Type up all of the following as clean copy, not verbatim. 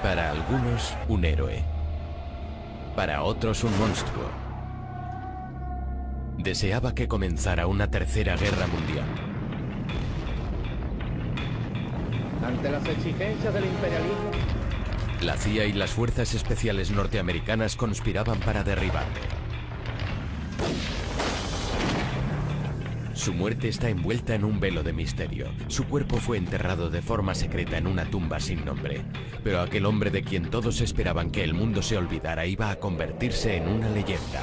Para algunos, un héroe. Para otros, un monstruo. Deseaba que comenzara una tercera guerra mundial. Ante las exigencias del imperialismo, La CIA y las fuerzas especiales norteamericanas conspiraban para derribarle. Su muerte está envuelta en un velo de misterio. Su cuerpo fue enterrado de forma secreta en una tumba sin nombre. Pero aquel hombre de quien todos esperaban que el mundo se olvidara iba a convertirse en una leyenda.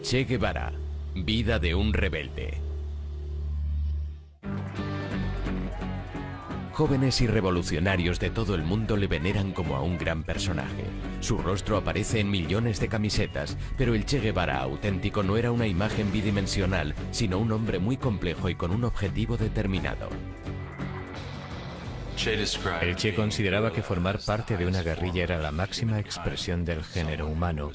Che Guevara, vida de un rebelde. Jóvenes y revolucionarios de todo el mundo le veneran como a un gran personaje. Su rostro aparece en millones de camisetas, pero el Che Guevara auténtico no era una imagen bidimensional, sino un hombre muy complejo y con un objetivo determinado. El Che consideraba que formar parte de una guerrilla era la máxima expresión del género humano.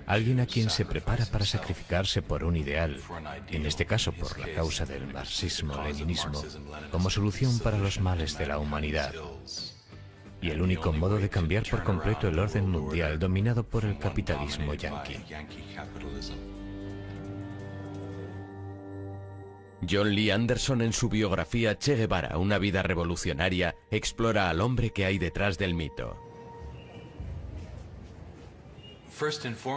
Alguien a quien se prepara para sacrificarse por un ideal, en este caso por la causa del marxismo-leninismo, como solución para los males de la humanidad. Y el único modo de cambiar por completo el orden mundial dominado por el capitalismo yanqui. John Lee Anderson, en su biografía Che Guevara, una vida revolucionaria, explora al hombre que hay detrás del mito.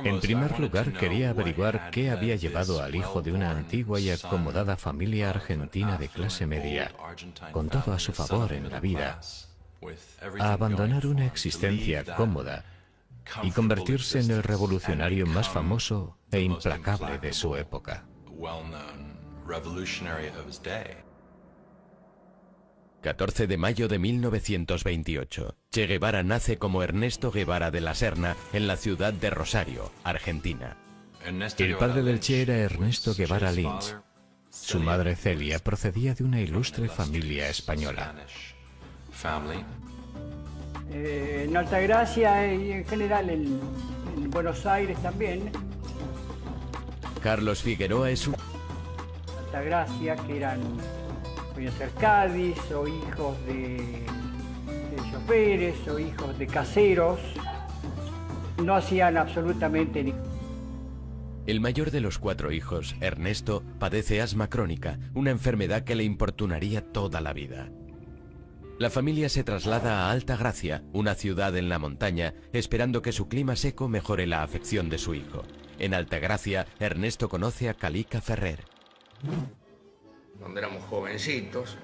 En primer lugar, quería averiguar qué había llevado al hijo de una antigua y acomodada familia argentina de clase media, con todo a su favor en la vida, a abandonar una existencia cómoda y convertirse en el revolucionario más famoso e implacable de su época. 14 de mayo de 1928. Che Guevara nace como Ernesto Guevara de la Serna en la ciudad de Rosario, Argentina. El padre del Che era Ernesto Guevara Lynch. Su madre Celia procedía de una ilustre familia española. en Altagracia y en general en Buenos Aires también. Carlos Figueroa es un... Altagracia, que eran, podían ser Cádiz, o hijos de choferes, o hijos de caseros. No hacían absolutamente ni... El mayor de los 4 hijos, Ernesto, padece asma crónica, una enfermedad que le importunaría toda la vida. La familia se traslada a Altagracia, una ciudad en la montaña, esperando que su clima seco mejore la afección de su hijo. En Altagracia, Ernesto conoce a Calica Ferrer. Cuando éramos jovencitos,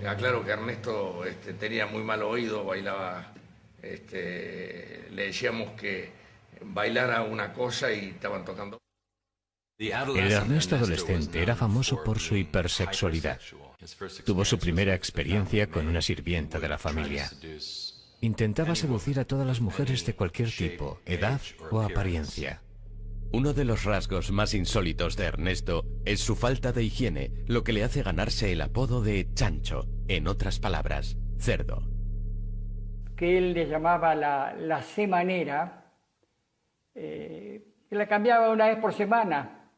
aclaro que Ernesto tenía muy mal oído, bailaba, le decíamos que bailara una cosa y estaban tocando. El Ernesto adolescente era famoso por su hipersexualidad. Tuvo su primera experiencia con una sirvienta de la familia. Intentaba seducir a todas las mujeres de cualquier tipo, edad o apariencia. Uno de los rasgos más insólitos de Ernesto es su falta de higiene, lo que le hace ganarse el apodo de chancho, en otras palabras, cerdo. Que él le llamaba la semanera, que la cambiaba una vez por semana.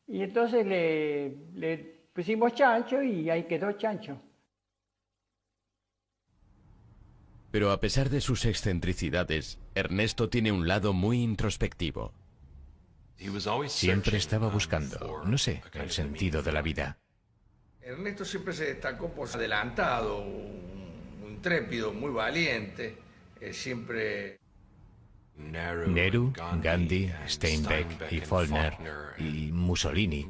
Y entonces le pusimos chancho y ahí quedó chancho. Pero a pesar de sus excentricidades, Ernesto tiene un lado muy introspectivo. Siempre estaba buscando, no sé, el sentido de la vida. Ernesto siempre se destacó por ser adelantado, muy intrépido, muy valiente, siempre... Nehru, Gandhi, Steinbeck y Follner y Mussolini.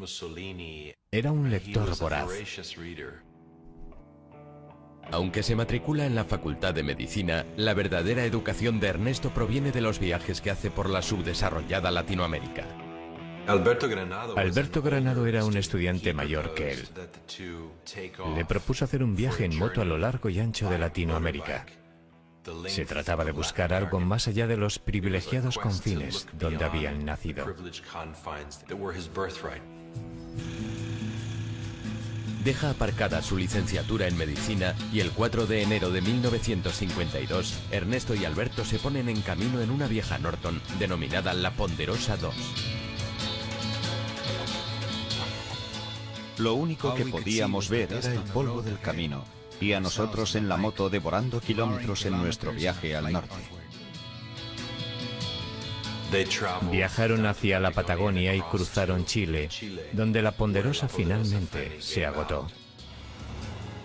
Era un lector voraz. Aunque se matricula en la Facultad de Medicina, la verdadera educación de Ernesto proviene de los viajes que hace por la subdesarrollada Latinoamérica. Alberto Granado era un estudiante mayor que él. Le propuso hacer un viaje en moto a lo largo y ancho de Latinoamérica. Se trataba de buscar algo más allá de los privilegiados confines donde habían nacido. Deja aparcada su licenciatura en medicina y el 4 de enero de 1952, Ernesto y Alberto se ponen en camino en una vieja Norton denominada La Ponderosa II. Lo único que podíamos ver era el polvo del camino, y a nosotros en la moto devorando kilómetros en nuestro viaje al norte. Viajaron hacia la Patagonia y cruzaron Chile, donde la Ponderosa finalmente se agotó.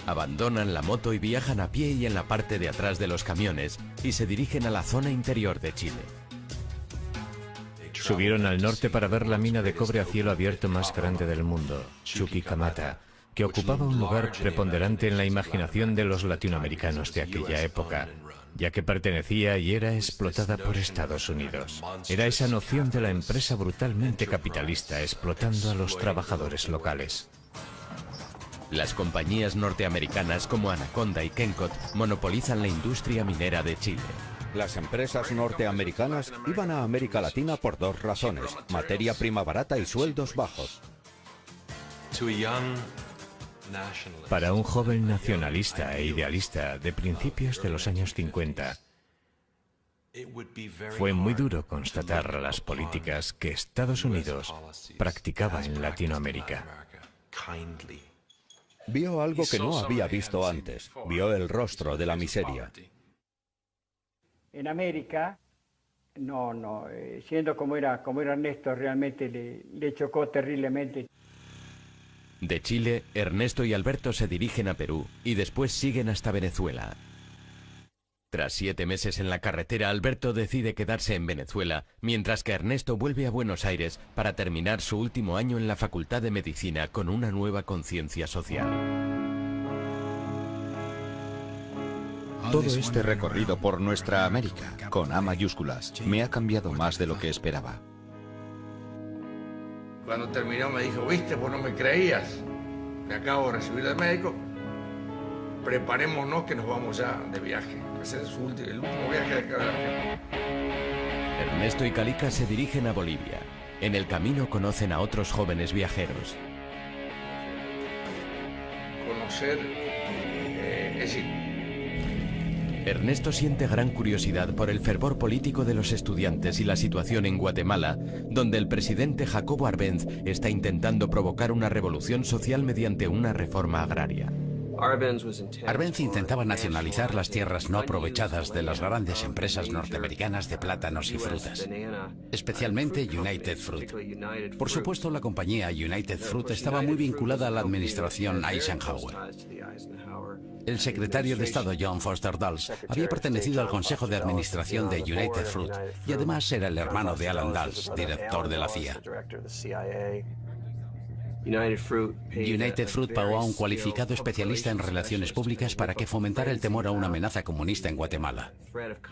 Abandonan la moto y viajan a pie y en la parte de atrás de los camiones y se dirigen a la zona interior de Chile. Subieron al norte para ver la mina de cobre a cielo abierto más grande del mundo, Chuquicamata, que ocupaba un lugar preponderante en la imaginación de los latinoamericanos de aquella época, ya que pertenecía y era explotada por Estados Unidos. Era esa noción de la empresa brutalmente capitalista explotando a los trabajadores locales. Las compañías norteamericanas como Anaconda y Kennecott monopolizan la industria minera de Chile. Las empresas norteamericanas iban a América Latina por dos razones: materia prima barata y sueldos bajos. Para un joven nacionalista e idealista de principios de los años 50, fue muy duro constatar las políticas que Estados Unidos practicaba en Latinoamérica. Vio algo que no había visto antes. Vio el rostro de la miseria. En América, siendo como era Ernesto, realmente le chocó terriblemente. De Chile, Ernesto y Alberto se dirigen a Perú y después siguen hasta Venezuela. Tras 7 meses en la carretera, Alberto decide quedarse en Venezuela, mientras que Ernesto vuelve a Buenos Aires para terminar su último año en la Facultad de Medicina con una nueva conciencia social. Todo este recorrido por nuestra América, con A mayúsculas, me ha cambiado más de lo que esperaba. Cuando terminó me dijo, viste, vos no me creías, me acabo de recibir del médico, preparémonos que nos vamos ya de viaje. Ese es el último viaje de acá de la Argentina. Ernesto y Calica se dirigen a Bolivia. En el camino conocen a otros jóvenes viajeros. Conocer, es decir, Ernesto siente gran curiosidad por el fervor político de los estudiantes y la situación en Guatemala, donde el presidente Jacobo Arbenz está intentando provocar una revolución social mediante una reforma agraria. Arbenz intentaba nacionalizar las tierras no aprovechadas de las grandes empresas norteamericanas de plátanos y frutas, especialmente United Fruit. Por supuesto, la compañía United Fruit estaba muy vinculada a la administración Eisenhower. El secretario de Estado John Foster Dulles había pertenecido al Consejo de Administración de United Fruit y además era el hermano de Alan Dulles, director de la CIA. United Fruit pagó a un cualificado especialista en relaciones públicas para que fomentara el temor a una amenaza comunista en Guatemala,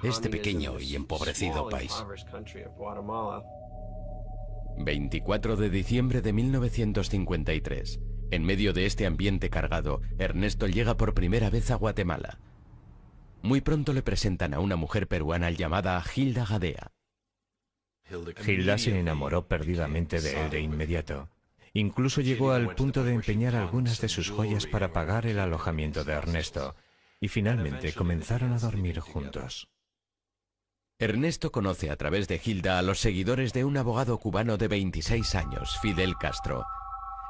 este pequeño y empobrecido país. 24 de diciembre de 1953. En medio de este ambiente cargado, Ernesto llega por primera vez a Guatemala. Muy pronto le presentan a una mujer peruana llamada Hilda Gadea. Hilda se enamoró perdidamente de él de inmediato. Incluso llegó al punto de empeñar algunas de sus joyas para pagar el alojamiento de Ernesto, y finalmente comenzaron a dormir juntos. Ernesto conoce a través de Hilda a los seguidores de un abogado cubano de 26 años, Fidel Castro.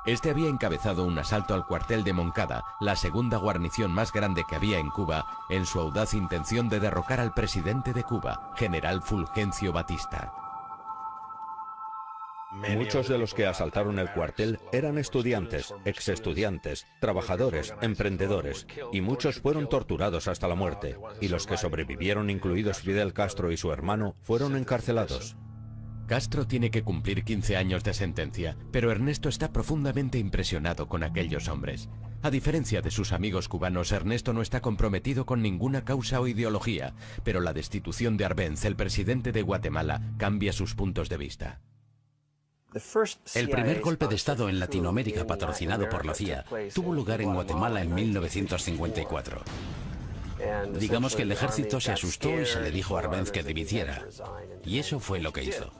Este había encabezado un asalto al cuartel de Moncada, la segunda guarnición más grande que había en Cuba, en su audaz intención de derrocar al presidente de Cuba, general Fulgencio Batista. Muchos de los que asaltaron el cuartel eran estudiantes, exestudiantes, trabajadores, emprendedores, y muchos fueron torturados hasta la muerte, y los que sobrevivieron, incluidos Fidel Castro y su hermano, fueron encarcelados. Castro tiene que cumplir 15 años de sentencia, pero Ernesto está profundamente impresionado con aquellos hombres. A diferencia de sus amigos cubanos, Ernesto no está comprometido con ninguna causa o ideología, pero la destitución de Arbenz, el presidente de Guatemala, cambia sus puntos de vista. El primer golpe de Estado en Latinoamérica patrocinado por la CIA tuvo lugar en Guatemala en 1954. Digamos que el ejército se asustó y se le dijo a Arbenz que dimitiera. Y eso fue lo que hizo.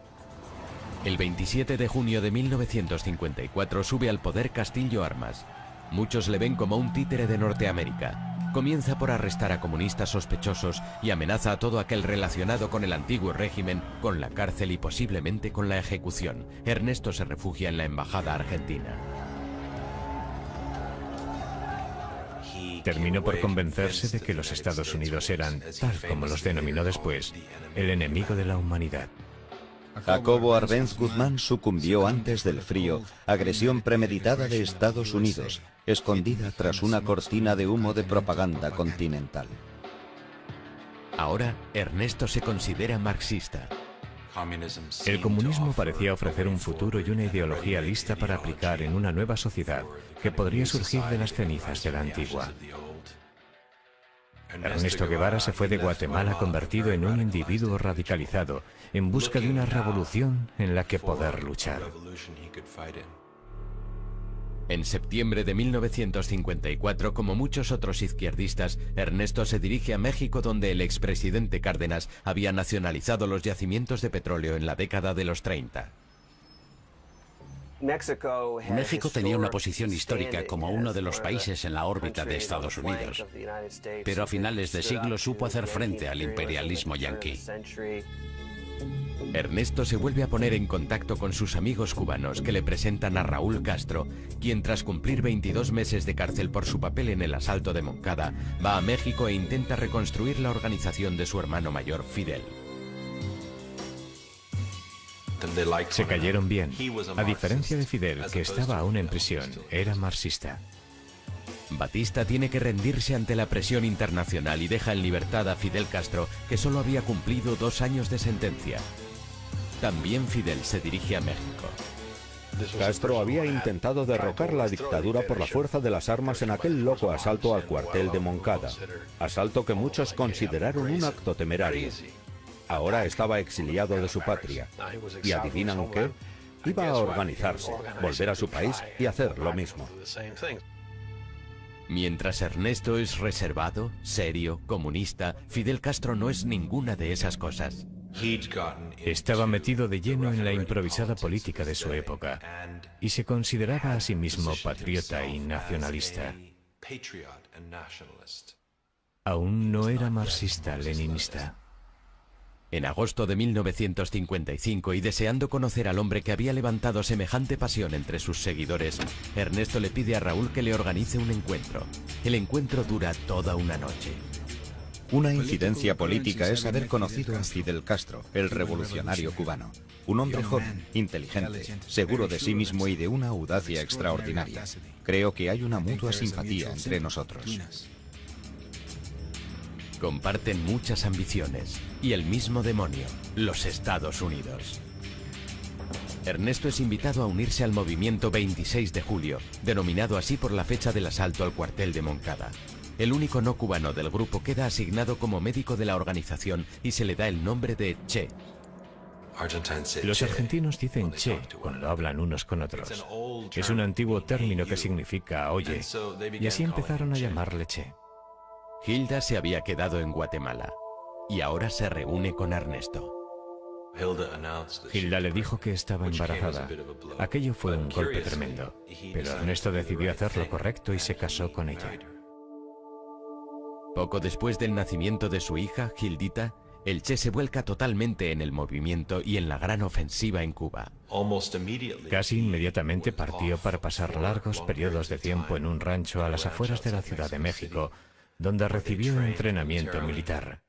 El 27 de junio de 1954 sube al poder Castillo Armas. Muchos le ven como un títere de Norteamérica. Comienza por arrestar a comunistas sospechosos y amenaza a todo aquel relacionado con el antiguo régimen con la cárcel y posiblemente con la ejecución. Ernesto se refugia en la embajada argentina. terminó por convencerse de que los Estados Unidos eran, tal como los denominó después, el enemigo de la humanidad. Jacobo Arbenz Guzmán sucumbió antes del frío, agresión premeditada de Estados Unidos, escondida tras una cortina de humo de propaganda continental. Ahora, Ernesto se considera marxista. El comunismo parecía ofrecer un futuro y una ideología lista para aplicar en una nueva sociedad que podría surgir de las cenizas de la antigua. Ernesto Guevara se fue de Guatemala convertido en un individuo radicalizado, en busca de una revolución en la que poder luchar. En septiembre de 1954, como muchos otros izquierdistas, Ernesto se dirige a México, donde el expresidente Cárdenas había nacionalizado los yacimientos de petróleo en la década de los 30. México tenía una posición histórica como uno de los países en la órbita de Estados Unidos, pero a finales de siglo supo hacer frente al imperialismo yanqui. Ernesto se vuelve a poner en contacto con sus amigos cubanos, que le presentan a Raúl Castro, quien tras cumplir 22 meses de cárcel por su papel en el asalto de Moncada, va a México e intenta reconstruir la organización de su hermano mayor, Fidel. Se cayeron bien. A diferencia de Fidel, que estaba aún en prisión, era marxista. Batista tiene que rendirse ante la presión internacional y deja en libertad a Fidel Castro, que solo había cumplido 2 años de sentencia. También Fidel se dirige a México. Castro había intentado derrocar la dictadura por la fuerza de las armas en aquel loco asalto al cuartel de Moncada, asalto que muchos consideraron un acto temerario. Ahora estaba exiliado de su patria. ¿Y adivinan qué? Iba a organizarse, volver a su país y hacer lo mismo. Mientras Ernesto es reservado, serio, comunista, Fidel Castro no es ninguna de esas cosas. Estaba metido de lleno en la improvisada política de su época y se consideraba a sí mismo patriota y nacionalista. Aún no era marxista-leninista. En agosto de 1955, y deseando conocer al hombre que había levantado semejante pasión entre sus seguidores, Ernesto le pide a Raúl que le organice un encuentro. El encuentro dura toda una noche. Una incidencia política es haber conocido a Fidel Castro, el revolucionario cubano. Un hombre joven, inteligente, seguro de sí mismo y de una audacia extraordinaria. Creo que hay una mutua simpatía entre nosotros. Comparten muchas ambiciones y el mismo demonio, los Estados Unidos. Ernesto es invitado a unirse al movimiento 26 de julio, denominado así por la fecha del asalto al cuartel de Moncada. El único no cubano del grupo queda asignado como médico de la organización y se le da el nombre de Che. Los argentinos dicen Che cuando hablan unos con otros. Es un antiguo término que significa oye, y así empezaron a llamarle Che. Hilda se había quedado en Guatemala y ahora se reúne con Ernesto. Hilda le dijo que estaba embarazada. Aquello fue un golpe tremendo, pero Ernesto decidió hacer lo correcto y se casó con ella. Poco después del nacimiento de su hija, Hildita, el Che se vuelca totalmente en el movimiento y en la gran ofensiva en Cuba. Casi inmediatamente partió para pasar largos periodos de tiempo en un rancho a las afueras de la Ciudad de México, donde recibió entrenamiento militar.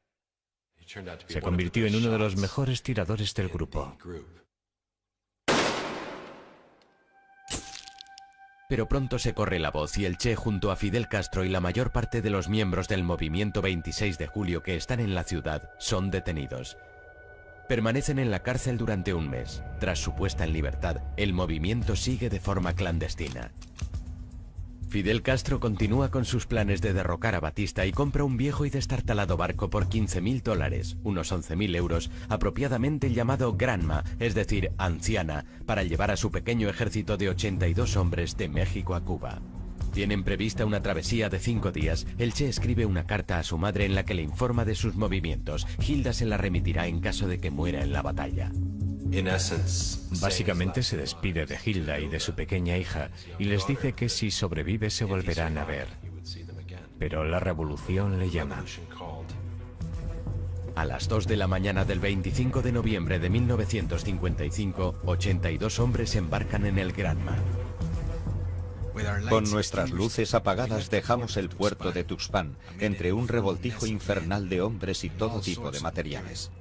Se convirtió en uno de los mejores tiradores del grupo. Pero pronto se corre la voz y el Che, junto a Fidel Castro y la mayor parte de los miembros del movimiento 26 de julio que están en la ciudad, son detenidos. Permanecen en la cárcel durante un mes. Tras su puesta en libertad, el movimiento sigue de forma clandestina. Fidel Castro continúa con sus planes de derrocar a Batista y compra un viejo y destartalado barco por $15.000, unos 11.000 euros, apropiadamente llamado Granma, es decir, anciana, para llevar a su pequeño ejército de 82 hombres de México a Cuba. Tienen prevista una travesía de 5 días. El Che escribe una carta a su madre en la que le informa de sus movimientos. Hilda se la remitirá en caso de que muera en la batalla. Básicamente se despide de Hilda y de su pequeña hija y les dice que si sobrevive se volverán a ver. Pero la revolución le llama. A las 2 de la mañana del 25 de noviembre de 1955, 82 hombres embarcan en el Granma. Con nuestras luces apagadas dejamos el puerto de Tuxpan, entre un revoltijo infernal de hombres y todo tipo de materiales.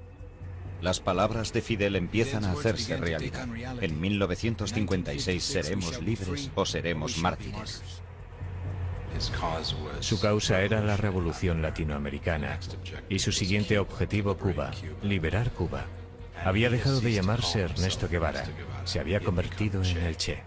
Las palabras de Fidel empiezan a hacerse realidad. En 1956 seremos libres o seremos mártires. Su causa era la revolución latinoamericana y su siguiente objetivo Cuba, liberar Cuba. Había dejado de llamarse Ernesto Guevara, se había convertido en el Che.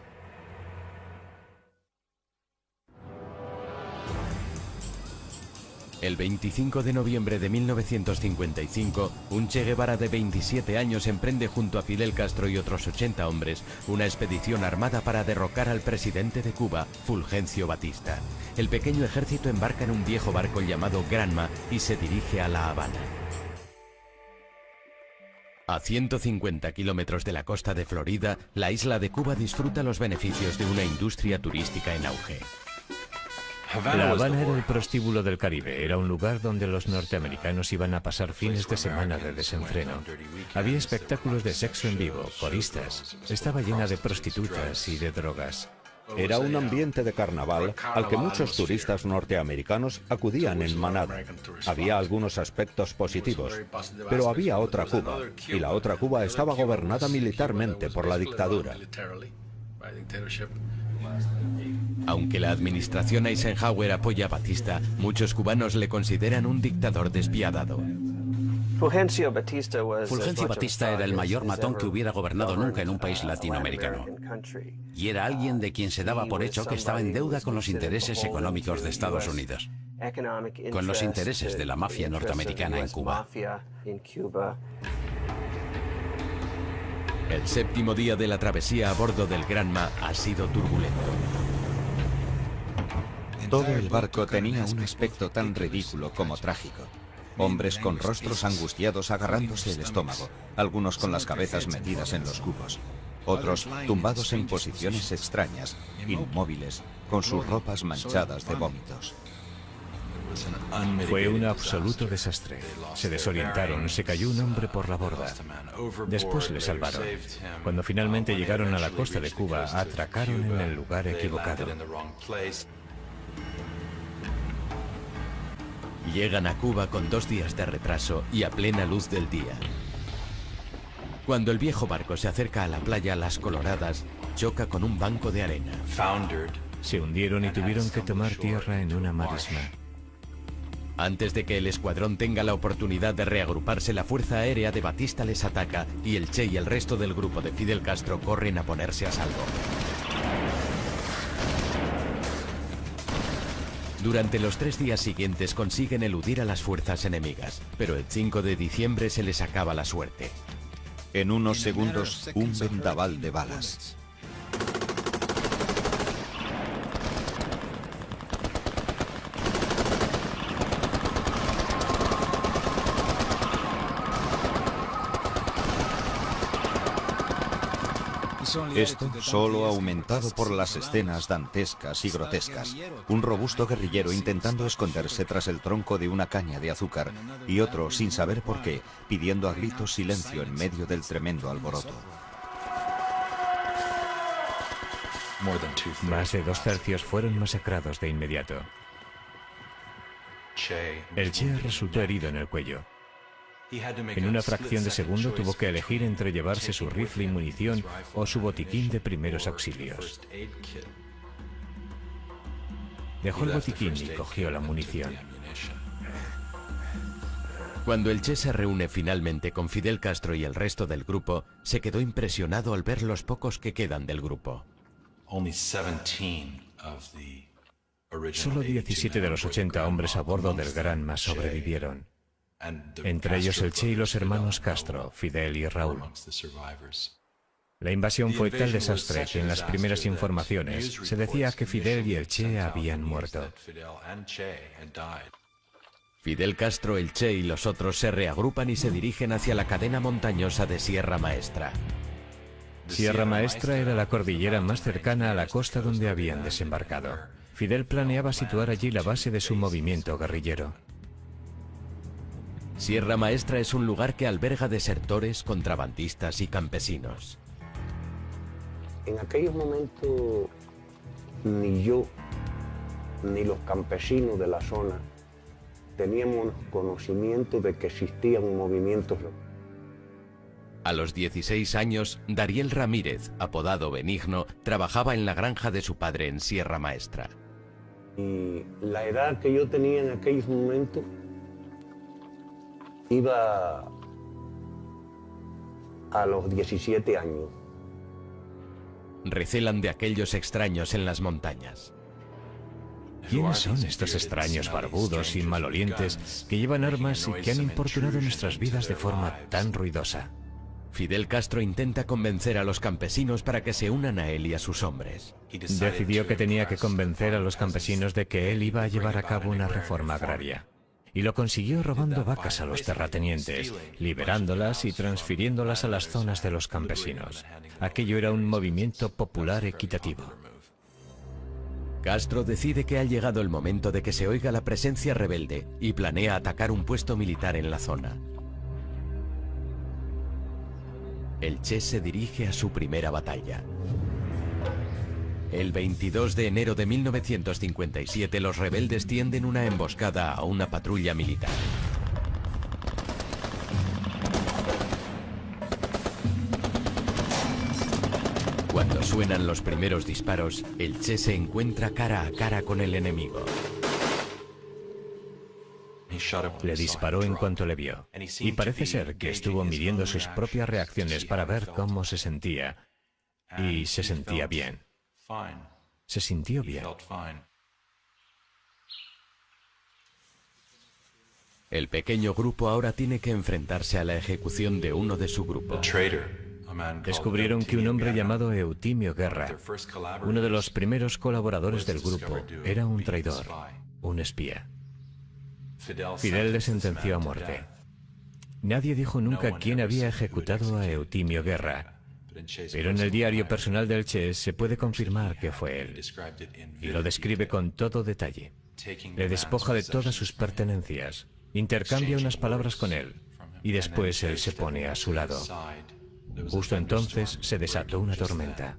El 25 de noviembre de 1955, un Che Guevara de 27 años emprende junto a Fidel Castro y otros 80 hombres una expedición armada para derrocar al presidente de Cuba, Fulgencio Batista. El pequeño ejército embarca en un viejo barco llamado Granma y se dirige a La Habana. A 150 kilómetros de la costa de Florida, la isla de Cuba disfruta los beneficios de una industria turística en auge. La Habana era el prostíbulo del Caribe, era un lugar donde los norteamericanos iban a pasar fines de semana de desenfreno. Había espectáculos de sexo en vivo, coristas, estaba llena de prostitutas y de drogas. Era un ambiente de carnaval al que muchos turistas norteamericanos acudían en manada. Había algunos aspectos positivos, pero había otra Cuba, y la otra Cuba estaba gobernada militarmente por la dictadura. Aunque la administración Eisenhower apoya a Batista, muchos cubanos le consideran un dictador despiadado. Fulgencio Batista era el mayor matón que hubiera gobernado nunca en un país latinoamericano. Y era alguien de quien se daba por hecho que estaba en deuda con los intereses económicos de Estados Unidos, con los intereses de la mafia norteamericana en Cuba. El séptimo día de la travesía a bordo del Granma ha sido turbulento. Todo el barco tenía un aspecto tan ridículo como trágico. Hombres con rostros angustiados agarrándose el estómago, algunos con las cabezas metidas en los cubos, otros tumbados en posiciones extrañas, inmóviles, con sus ropas manchadas de vómitos. Fue un absoluto desastre. Se desorientaron, se cayó un hombre por la borda. Después le salvaron. Cuando finalmente llegaron a la costa de Cuba, atracaron en el lugar equivocado. Llegan a Cuba con 2 días de retraso y a plena luz del día. Cuando el viejo barco se acerca a la playa Las Coloradas, choca con un banco de arena. Se hundieron y tuvieron que tomar tierra en una marisma. Antes de que el escuadrón tenga la oportunidad de reagruparse, la Fuerza Aérea de Batista les ataca y el Che y el resto del grupo de Fidel Castro corren a ponerse a salvo. Durante los 3 días siguientes consiguen eludir a las fuerzas enemigas, pero el 5 de diciembre se les acaba la suerte. En unos segundos, un vendaval de balas. Esto solo aumentado por las escenas dantescas y grotescas. Un robusto guerrillero intentando esconderse tras el tronco de una caña de azúcar y otro, sin saber por qué, pidiendo a gritos silencio en medio del tremendo alboroto. Más de 2/3 fueron masacrados de inmediato. El Che resultó herido en el cuello. En una fracción de segundo tuvo que elegir entre llevarse su rifle y munición o su botiquín de primeros auxilios. Dejó el botiquín y cogió la munición. Cuando el Che se reúne finalmente con Fidel Castro y el resto del grupo, se quedó impresionado al ver los pocos que quedan del grupo. Solo 17 de los 80 hombres a bordo del Granma sobrevivieron. Entre ellos el Che y los hermanos Castro, Fidel y Raúl. La invasión fue tal desastre que en las primeras informaciones se decía que Fidel y el Che habían muerto. Fidel Castro, el Che y los otros se reagrupan y se dirigen hacia la cadena montañosa de Sierra Maestra. Sierra Maestra era la cordillera más cercana a la costa donde habían desembarcado. Fidel planeaba situar allí la base de su movimiento guerrillero. Sierra Maestra es un lugar que alberga desertores, contrabandistas y campesinos. En aquellos momentos ni yo, ni los campesinos de la zona teníamos conocimiento de que existían movimientos. A los 16 años, Dariel Ramírez, apodado Benigno, trabajaba en la granja de su padre en Sierra Maestra. Y la edad que yo tenía en aquellos momentos iba a los 17 años. Recelan de aquellos extraños en las montañas. ¿Quiénes son estos extraños barbudos y malolientes que llevan armas y que han importunado nuestras vidas de forma tan ruidosa? Fidel Castro intenta convencer a los campesinos para que se unan a él y a sus hombres. Decidió que tenía que convencer a los campesinos de que él iba a llevar a cabo una reforma agraria. Y lo consiguió robando vacas a los terratenientes, liberándolas y transfiriéndolas a las zonas de los campesinos. Aquello era un movimiento popular equitativo. Castro decide que ha llegado el momento de que se oiga la presencia rebelde y planea atacar un puesto militar en la zona. El Che se dirige a su primera batalla. El 22 de enero de 1957 los rebeldes tienden una emboscada a una patrulla militar. Cuando suenan los primeros disparos, el Che se encuentra cara a cara con el enemigo. Le disparó en cuanto le vio, y parece ser que estuvo midiendo sus propias reacciones para ver cómo se sentía, y se sentía bien. Se sintió bien. El pequeño grupo ahora tiene que enfrentarse a la ejecución de uno de su grupo. Descubrieron que un hombre llamado Eutimio Guerra, uno de los primeros colaboradores del grupo, era un traidor, un espía. Fidel le sentenció a muerte. Nadie dijo nunca quién había ejecutado a Eutimio Guerra, pero en el diario personal del Che se puede confirmar que fue él, y lo describe con todo detalle. Le despoja de todas sus pertenencias, intercambia unas palabras con él, y después él se pone a su lado. Justo entonces se desató una tormenta.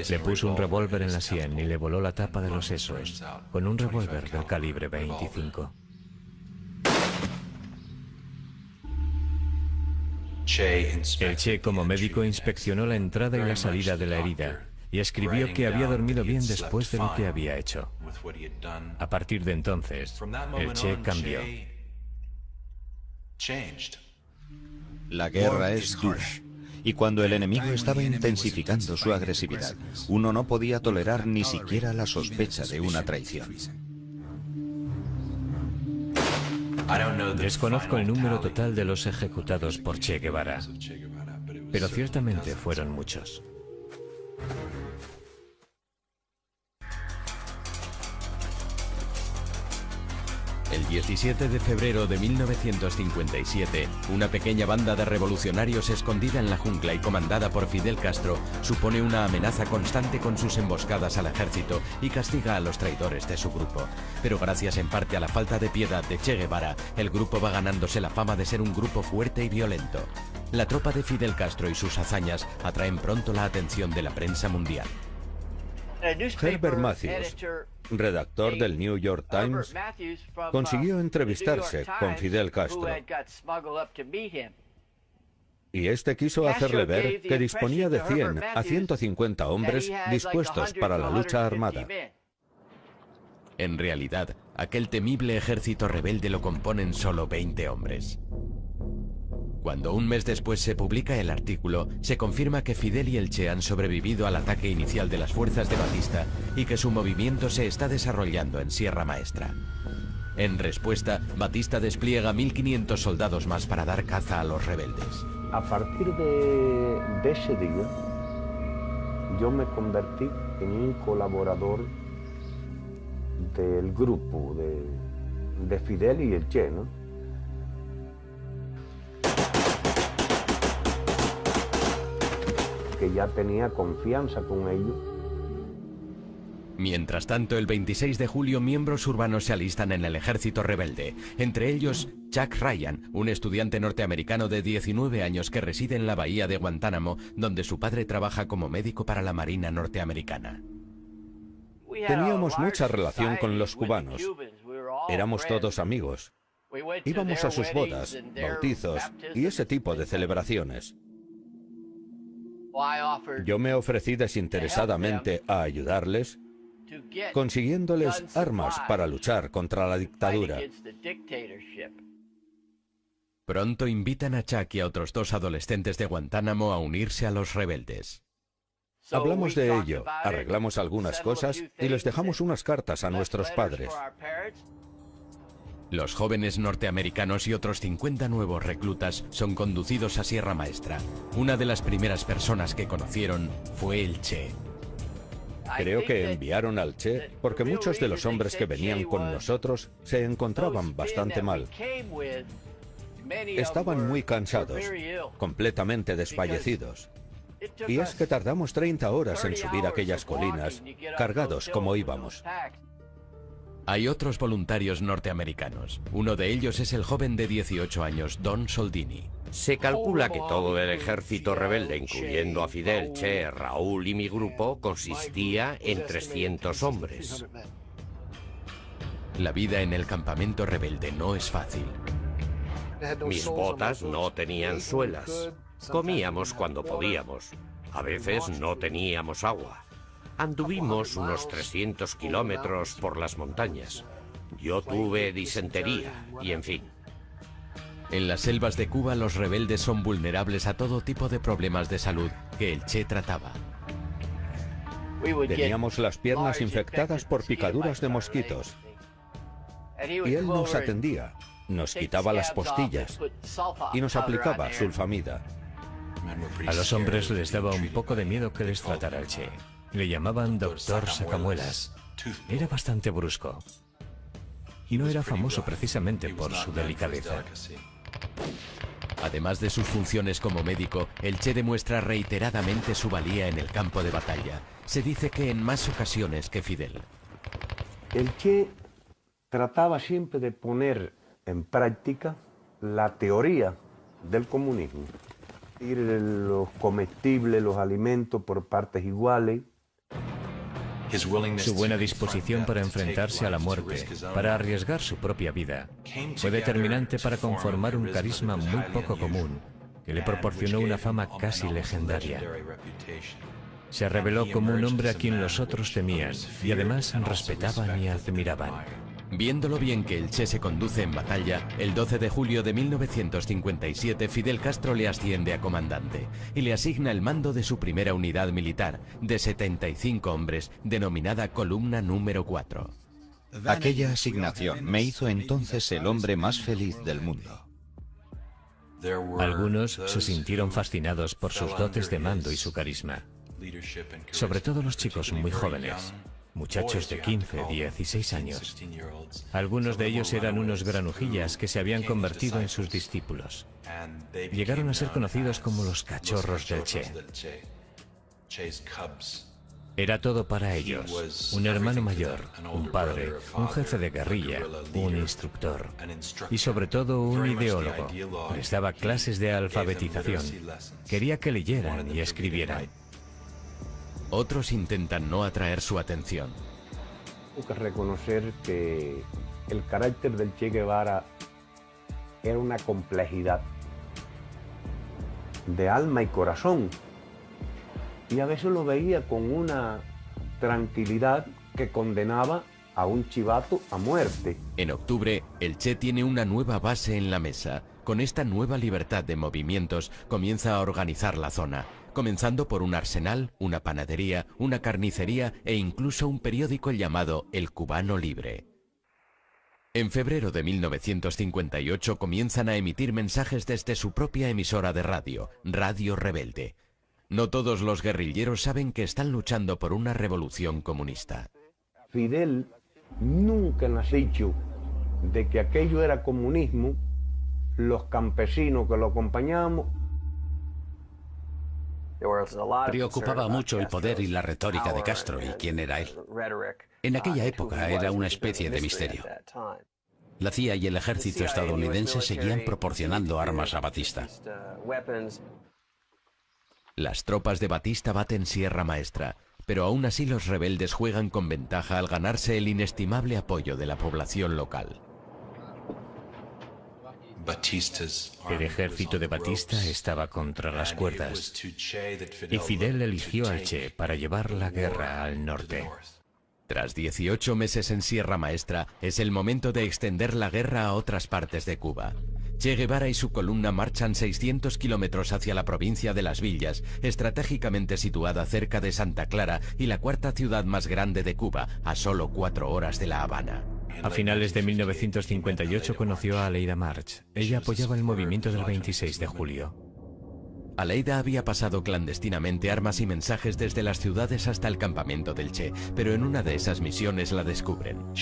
Le puso un revólver en la sien y le voló la tapa de los sesos, con un revólver del calibre 25. El Che, como médico, inspeccionó la entrada y la salida de la herida y escribió que había dormido bien después de lo que había hecho. A partir de entonces, el Che cambió. La guerra es dura, y cuando el enemigo estaba intensificando su agresividad, uno no podía tolerar ni siquiera la sospecha de una traición. Desconozco el número total de los ejecutados por Che Guevara, pero ciertamente fueron muchos. El 17 de febrero de 1957, una pequeña banda de revolucionarios escondida en la jungla y comandada por Fidel Castro supone una amenaza constante con sus emboscadas al ejército y castiga a los traidores de su grupo. Pero gracias en parte a la falta de piedad de Che Guevara, el grupo va ganándose la fama de ser un grupo fuerte y violento. La tropa de Fidel Castro y sus hazañas atraen pronto la atención de la prensa mundial. Herbert Matthews, redactor del New York Times, consiguió entrevistarse con Fidel Castro. Y este quiso hacerle ver que disponía de 100 a 150 hombres dispuestos para la lucha armada. En realidad, aquel temible ejército rebelde lo componen solo 20 hombres. Cuando un mes después se publica el artículo, se confirma que Fidel y el Che han sobrevivido al ataque inicial de las fuerzas de Batista y que su movimiento se está desarrollando en Sierra Maestra. En respuesta, Batista despliega 1.500 soldados más para dar caza a los rebeldes. A partir de ese día, yo me convertí en un colaborador del grupo de Fidel y el Che, ¿no? Que ya tenía confianza con ellos. Mientras tanto, el 26 de julio miembros urbanos se alistan en el ejército rebelde, entre ellos Chuck Ryan, un estudiante norteamericano de 19 años que reside en la bahía de Guantánamo, donde su padre trabaja como médico para la Marina norteamericana. Teníamos mucha relación con los cubanos. Éramos todos amigos. Íbamos a sus bodas, bautizos y ese tipo de celebraciones. Yo me ofrecí desinteresadamente a ayudarles, consiguiéndoles armas para luchar contra la dictadura. Pronto invitan a Chuck y a otros 2 adolescentes de Guantánamo a unirse a los rebeldes. Hablamos de ello, arreglamos algunas cosas y les dejamos unas cartas a nuestros padres. Los jóvenes norteamericanos y otros 50 nuevos reclutas son conducidos a Sierra Maestra. Una de las primeras personas que conocieron fue el Che. Creo que enviaron al Che porque muchos de los hombres que venían con nosotros se encontraban bastante mal. Estaban muy cansados, completamente desfallecidos. Y es que tardamos 30 horas en subir aquellas colinas, cargados como íbamos. Hay otros voluntarios norteamericanos. Uno de ellos es el joven de 18 años, Don Soldini. Se calcula que todo el ejército rebelde, incluyendo a Fidel, Che, Raúl y mi grupo, consistía en 300 hombres. La vida en el campamento rebelde no es fácil. Mis botas no tenían suelas. Comíamos cuando podíamos. A veces no teníamos agua. Anduvimos unos 300 kilómetros por las montañas. Yo tuve disentería y en fin. En las selvas de Cuba los rebeldes son vulnerables a todo tipo de problemas de salud que el Che trataba. Teníamos las piernas infectadas por picaduras de mosquitos. Y él nos atendía, nos quitaba las postillas y nos aplicaba sulfamida. A los hombres les daba un poco de miedo que les tratara el Che. Le llamaban Doctor Sacamuelas. Era bastante brusco. Y no era famoso precisamente por su delicadeza. Además de sus funciones como médico, el Che demuestra reiteradamente su valía en el campo de batalla. Se dice que en más ocasiones que Fidel. El Che trataba siempre de poner en práctica la teoría del comunismo. Ir los comestibles, los alimentos por partes iguales. Su buena disposición para enfrentarse a la muerte, para arriesgar su propia vida, fue determinante para conformar un carisma muy poco común, que le proporcionó una fama casi legendaria. Se reveló como un hombre a quien los otros temían y además respetaban y admiraban. Viendo lo bien que el Che se conduce en batalla, el 12 de julio de 1957 Fidel Castro le asciende a comandante y le asigna el mando de su primera unidad militar, de 75 hombres, denominada Columna número 4. Aquella asignación me hizo entonces el hombre más feliz del mundo. Algunos se sintieron fascinados por sus dotes de mando y su carisma, sobre todo los chicos muy jóvenes. Muchachos de 15, 16 años. Algunos de ellos eran unos granujillas que se habían convertido en sus discípulos. Llegaron a ser conocidos como los cachorros del Che. Era todo para ellos. Un hermano mayor, un padre, un jefe de guerrilla, un instructor y sobre todo un ideólogo. Les daba clases de alfabetización. Quería que leyeran y escribieran. Otros intentan no atraer su atención. Tengo que reconocer que el carácter del Che Guevara era una complejidad de alma y corazón. Y a veces lo veía con una tranquilidad que condenaba a un chivato a muerte. En octubre, el Che tiene una nueva base en la mesa. Con esta nueva libertad de movimientos, comienza a organizar la zona, comenzando por un arsenal, una panadería, una carnicería e incluso un periódico llamado El Cubano Libre. En febrero de 1958 comienzan a emitir mensajes desde su propia emisora de radio, Radio Rebelde. No todos los guerrilleros saben que están luchando por una revolución comunista. Fidel nunca nos ha dicho de que aquello era comunismo. Los campesinos que lo acompañábamos Preocupaba mucho el poder y la retórica de Castro y quién era él. En aquella época era una especie de misterio. La CIA y el ejército estadounidense seguían proporcionando armas a Batista. Las tropas de Batista baten Sierra Maestra, pero aún así los rebeldes juegan con ventaja al ganarse el inestimable apoyo de la población local. El ejército de Batista estaba contra las cuerdas y Fidel eligió al Che para llevar la guerra al norte. Tras 18 meses en Sierra Maestra, es el momento de extender la guerra a otras partes de Cuba. Che Guevara y su columna marchan 600 kilómetros hacia la provincia de Las Villas, estratégicamente situada cerca de Santa Clara y la cuarta ciudad más grande de Cuba, a solo 4 horas de La Habana. A finales de 1958 conoció a Aleida March. Ella apoyaba el movimiento del 26 de julio. Aleida había pasado clandestinamente armas y mensajes desde las ciudades hasta el campamento del Che, pero en una de esas misiones la descubren.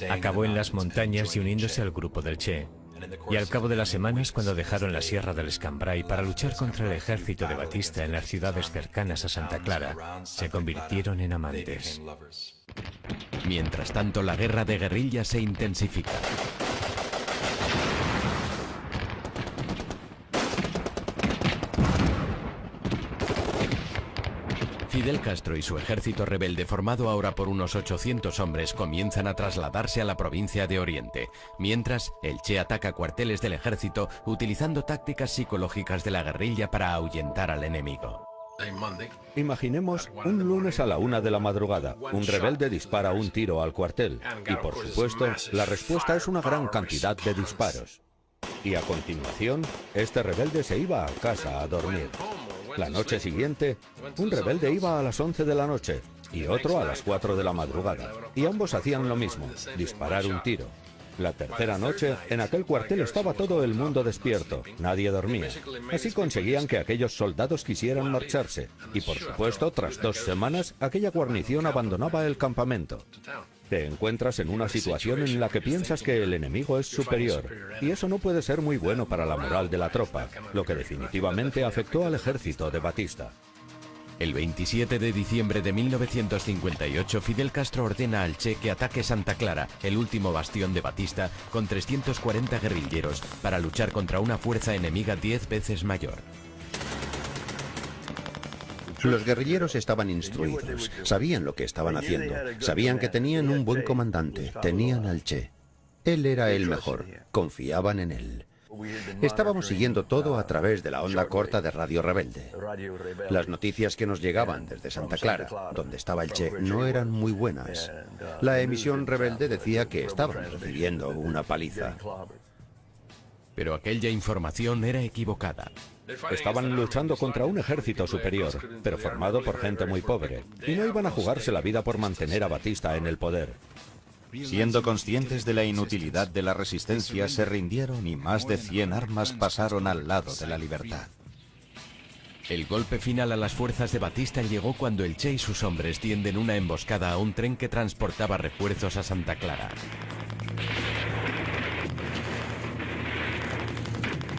Acabó en las montañas y uniéndose al grupo del Che. Y al cabo de las semanas, cuando dejaron la Sierra del Escambray para luchar contra el ejército de Batista en las ciudades cercanas a Santa Clara, se convirtieron en amantes. Mientras tanto, la guerra de guerrillas se intensifica. Fidel Castro y su ejército rebelde, formado ahora por unos 800 hombres, comienzan a trasladarse a la provincia de Oriente. Mientras, el Che ataca cuarteles del ejército utilizando tácticas psicológicas de la guerrilla para ahuyentar al enemigo. Imaginemos un lunes a la 1 de la madrugada. Un rebelde dispara un tiro al cuartel. Y por supuesto, la respuesta es una gran cantidad de disparos. Y a continuación, este rebelde se iba a casa a dormir. La noche siguiente, un rebelde iba a las 11 de la noche y otro a las 4 de la madrugada. Y ambos hacían lo mismo, disparar un tiro. La tercera noche, en aquel cuartel estaba todo el mundo despierto, nadie dormía. Así conseguían que aquellos soldados quisieran marcharse. Y por supuesto, tras 2 semanas, aquella guarnición abandonaba el campamento. Te encuentras en una situación en la que piensas que el enemigo es superior, y eso no puede ser muy bueno para la moral de la tropa, lo que definitivamente afectó al ejército de Batista. El 27 de diciembre de 1958, Fidel Castro ordena al Che que ataque Santa Clara, el último bastión de Batista, con 340 guerrilleros, para luchar contra una fuerza enemiga 10 veces mayor. Los guerrilleros estaban instruidos, sabían lo que estaban haciendo, sabían que tenían un buen comandante, tenían al Che. Él era el mejor, confiaban en él. Estábamos siguiendo todo a través de la onda corta de Radio Rebelde. Las noticias que nos llegaban desde Santa Clara, donde estaba el Che, no eran muy buenas. La emisión rebelde decía que estaban recibiendo una paliza. Pero aquella información era equivocada. Estaban luchando contra un ejército superior, pero formado por gente muy pobre, y no iban a jugarse la vida por mantener a Batista en el poder. Siendo conscientes de la inutilidad de la resistencia, se rindieron y más de 100 armas pasaron al lado de la libertad. El golpe final a las fuerzas de Batista llegó cuando el Che y sus hombres tienden una emboscada a un tren que transportaba refuerzos a Santa Clara.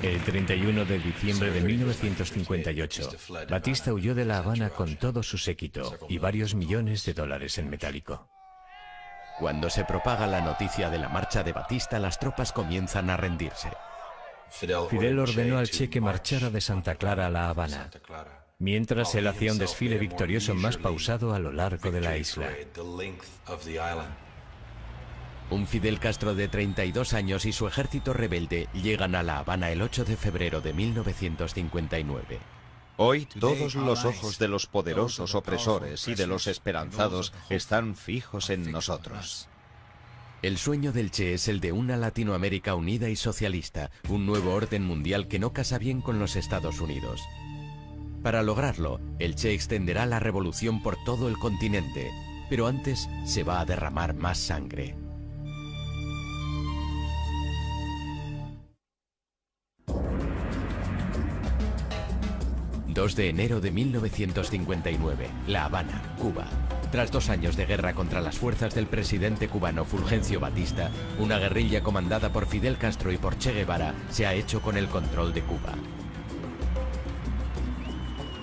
El 31 de diciembre de 1958, Batista huyó de La Habana con todo su séquito y varios millones de dólares en metálico. Cuando se propaga la noticia de la marcha de Batista, las tropas comienzan a rendirse. Fidel ordenó al Che que marchara de Santa Clara a La Habana, mientras él hacía un desfile victorioso más pausado a lo largo de la isla. Un Fidel Castro de 32 años y su ejército rebelde llegan a La Habana el 8 de febrero de 1959. Hoy todos los ojos de los poderosos opresores y de los esperanzados están fijos en nosotros. El sueño del Che es el de una Latinoamérica unida y socialista, un nuevo orden mundial que no casa bien con los Estados Unidos. Para lograrlo, el Che extenderá la revolución por todo el continente, pero antes se va a derramar más sangre. ...2 de enero de 1959, La Habana, Cuba. Tras 2 años de guerra contra las fuerzas del presidente cubano Fulgencio Batista, una guerrilla comandada por Fidel Castro y por Che Guevara se ha hecho con el control de Cuba.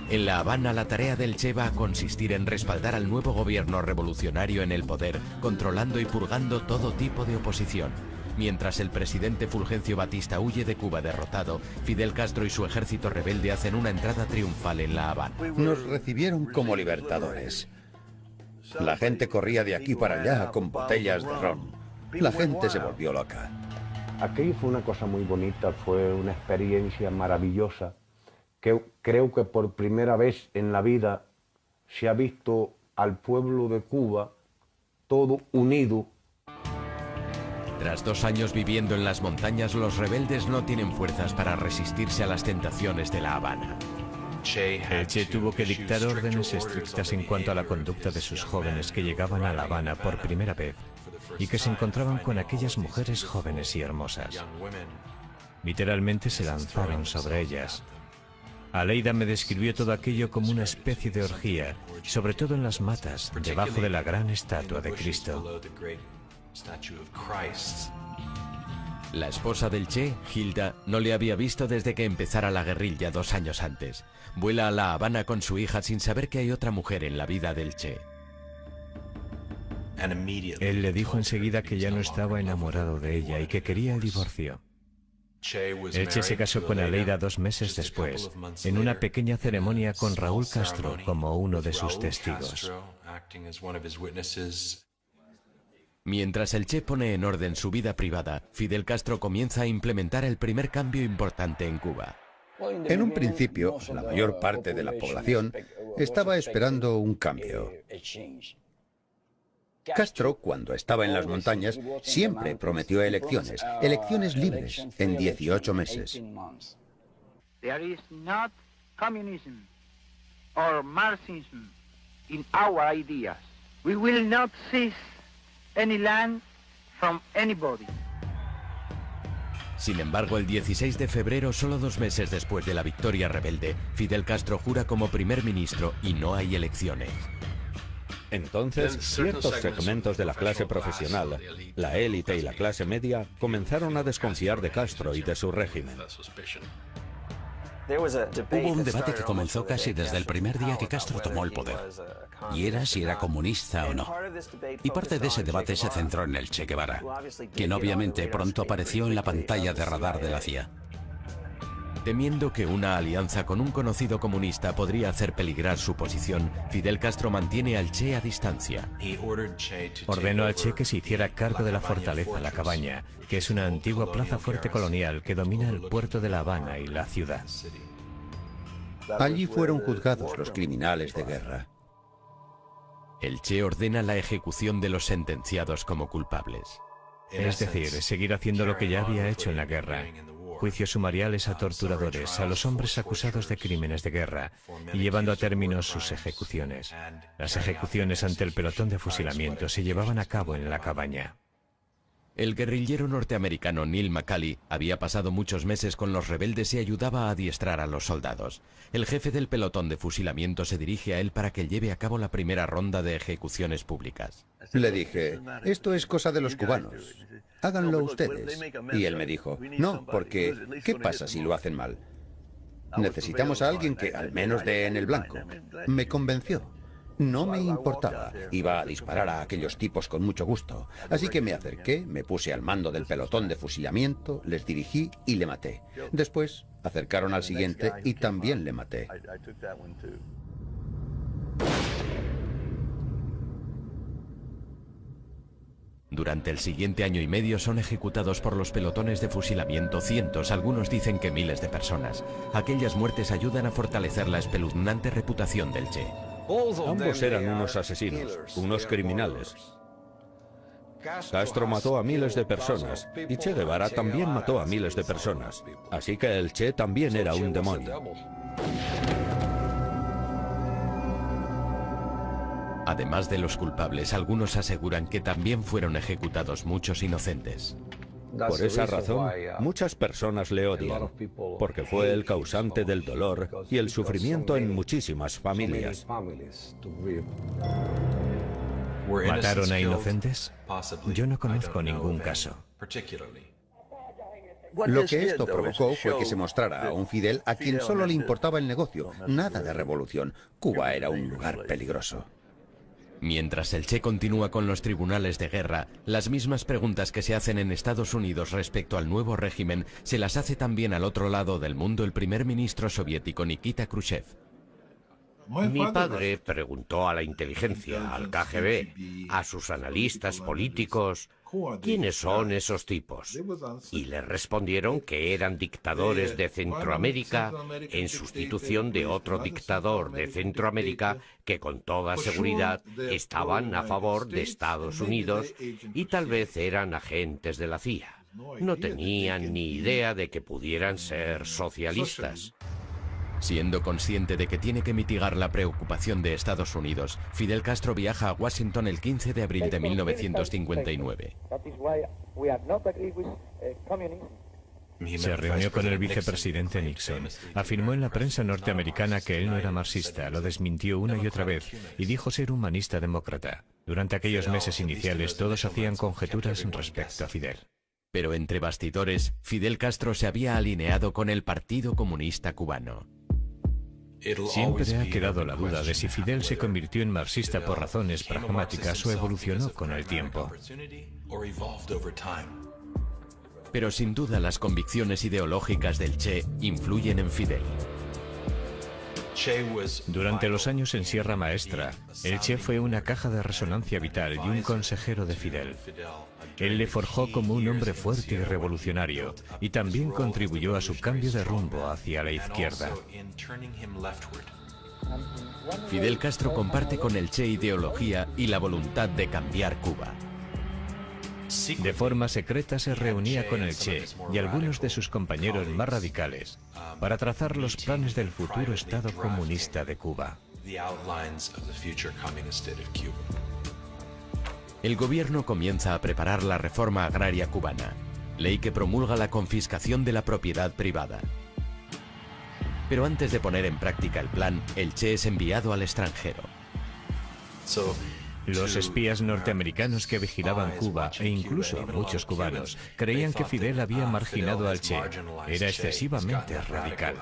En La Habana, la tarea del Che va a consistir en respaldar al nuevo gobierno revolucionario en el poder, controlando y purgando todo tipo de oposición. Mientras el presidente Fulgencio Batista huye de Cuba derrotado, Fidel Castro y su ejército rebelde hacen una entrada triunfal en La Habana. Nos recibieron como libertadores. La gente corría de aquí para allá con botellas de ron. La gente se volvió loca. Aquello fue una cosa muy bonita, fue una experiencia maravillosa, que creo que por primera vez en la vida se ha visto al pueblo de Cuba todo unido. Tras 2 años viviendo en las montañas, los rebeldes no tienen fuerzas para resistirse a las tentaciones de La Habana. El Che tuvo que dictar órdenes estrictas en cuanto a la conducta de sus jóvenes que llegaban a La Habana por primera vez y que se encontraban con aquellas mujeres jóvenes y hermosas. Literalmente se lanzaron sobre ellas. Aleida me describió todo aquello como una especie de orgía, sobre todo en las matas, debajo de la gran estatua de Cristo. La esposa del Che, Hilda, no le había visto desde que empezara la guerrilla 2 años antes. Vuela a La Habana con su hija sin saber que hay otra mujer en la vida del Che. Él le dijo enseguida que ya no estaba enamorado de ella y que quería el divorcio. El Che se casó con Aleida 2 meses después, en una pequeña ceremonia con Raúl Castro como uno de sus testigos. Mientras el Che pone en orden su vida privada, Fidel Castro comienza a implementar el primer cambio importante en Cuba. En un principio, la mayor parte de la población estaba esperando un cambio. Castro, cuando estaba en las montañas, siempre prometió elecciones, elecciones libres, en 18 meses. There is not communism or Marxism in our ideas. We will not seize any land from anybody. Sin embargo, el 16 de febrero, solo 2 meses después de la victoria rebelde, Fidel Castro jura como primer ministro y no hay elecciones. Entonces, ciertos segmentos de la clase profesional, la élite y la clase media, comenzaron a desconfiar de Castro y de su régimen. Hubo un debate que comenzó casi desde el primer día que Castro tomó el poder, y era si era comunista o no. Y parte de ese debate se centró en el Che Guevara, quien obviamente pronto apareció en la pantalla de radar de la CIA. Temiendo que una alianza con un conocido comunista podría hacer peligrar su posición, Fidel Castro mantiene al Che a distancia. Ordenó al Che que se hiciera cargo de la fortaleza La Cabaña, que es una antigua plaza fuerte colonial que domina el puerto de La Habana y la ciudad. Allí fueron juzgados los criminales de guerra. El Che ordena la ejecución de los sentenciados como culpables. Es decir, seguir haciendo lo que ya había hecho en la guerra. Juicios sumariales a torturadores, a los hombres acusados de crímenes de guerra y llevando a término sus ejecuciones. Las ejecuciones ante el pelotón de fusilamiento se llevaban a cabo en La Cabaña. El guerrillero norteamericano Neil McCauley había pasado muchos meses con los rebeldes y ayudaba a adiestrar a los soldados. El jefe del pelotón de fusilamiento se dirige a él para que lleve a cabo la primera ronda de ejecuciones públicas. Le dije, esto es cosa de los cubanos, háganlo ustedes. Y él me dijo, no, porque ¿qué pasa si lo hacen mal? Necesitamos a alguien que al menos dé en el blanco. Me convenció. No me importaba. Iba a disparar a aquellos tipos con mucho gusto. Así que me acerqué, me puse al mando del pelotón de fusilamiento, les dirigí y le maté. Después acercaron al siguiente y también le maté. Durante el siguiente año y medio son ejecutados por los pelotones de fusilamiento cientos, algunos dicen que miles de personas. Aquellas muertes ayudan a fortalecer la espeluznante reputación del Che. Ambos eran unos asesinos, unos criminales. Castro mató a miles de personas y Che Guevara también mató a miles de personas. Así que el Che también era un demonio. Además de los culpables, algunos aseguran que también fueron ejecutados muchos inocentes. Por esa razón, muchas personas le odian, porque fue el causante del dolor y el sufrimiento en muchísimas familias. ¿Mataron a inocentes? Yo no conozco ningún caso. Lo que esto provocó fue que se mostrara a un Fidel a quien solo le importaba el negocio, nada de revolución. Cuba era un lugar peligroso. Mientras el Che continúa con los tribunales de guerra, las mismas preguntas que se hacen en Estados Unidos respecto al nuevo régimen se las hace también al otro lado del mundo el primer ministro soviético Nikita Khrushchev. Mi padre preguntó a la inteligencia, al KGB, a sus analistas políticos, ¿quiénes son esos tipos? Y le respondieron que eran dictadores de Centroamérica en sustitución de otro dictador de Centroamérica que con toda seguridad estaban a favor de Estados Unidos y tal vez eran agentes de la CIA. No tenían ni idea de que pudieran ser socialistas. Siendo consciente de que tiene que mitigar la preocupación de Estados Unidos, Fidel Castro viaja a Washington el 15 de abril de 1959. Se reunió con el vicepresidente Nixon. Afirmó en la prensa norteamericana que él no era marxista, lo desmintió una y otra vez y dijo ser humanista demócrata. Durante aquellos meses iniciales todos hacían conjeturas respecto a Fidel. Pero entre bastidores, Fidel Castro se había alineado con el Partido Comunista Cubano. Siempre ha quedado la duda de si Fidel se convirtió en marxista por razones pragmáticas o evolucionó con el tiempo. Pero sin duda las convicciones ideológicas del Che influyen en Fidel. Durante los años en Sierra Maestra, el Che fue una caja de resonancia vital y un consejero de Fidel. Él le forjó como un hombre fuerte y revolucionario, y también contribuyó a su cambio de rumbo hacia la izquierda. Fidel Castro comparte con el Che ideología y la voluntad de cambiar Cuba. De forma secreta se reunía con el Che y algunos de sus compañeros más radicales para trazar los planes del futuro Estado comunista de Cuba. El gobierno comienza a preparar la reforma agraria cubana, ley que promulga la confiscación de la propiedad privada. Pero antes de poner en práctica el plan, el Che es enviado al extranjero. Los espías norteamericanos que vigilaban Cuba, e incluso muchos cubanos, creían que Fidel había marginado al Che. Era excesivamente radical.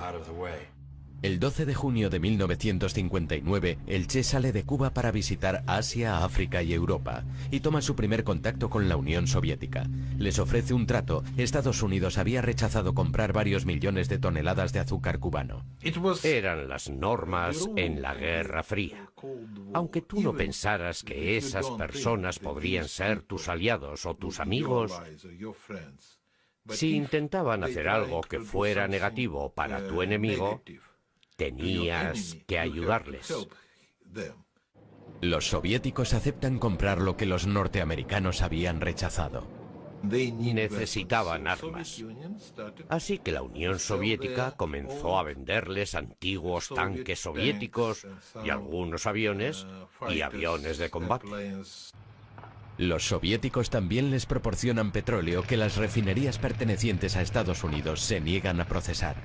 El 12 de junio de 1959, el Che sale de Cuba para visitar Asia, África y Europa, y toma su primer contacto con la Unión Soviética. Les ofrece un trato. Estados Unidos había rechazado comprar varios millones de toneladas de azúcar cubano. Eran las normas en la Guerra Fría. Aunque tú no pensaras que esas personas podrían ser tus aliados o tus amigos, si intentaban hacer algo que fuera negativo para tu enemigo, tenías que ayudarles. Los soviéticos aceptan comprar lo que los norteamericanos habían rechazado. Necesitaban armas. Así que la Unión Soviética comenzó a venderles antiguos tanques soviéticos y algunos aviones y aviones de combate. Los soviéticos también les proporcionan petróleo que las refinerías pertenecientes a Estados Unidos se niegan a procesar.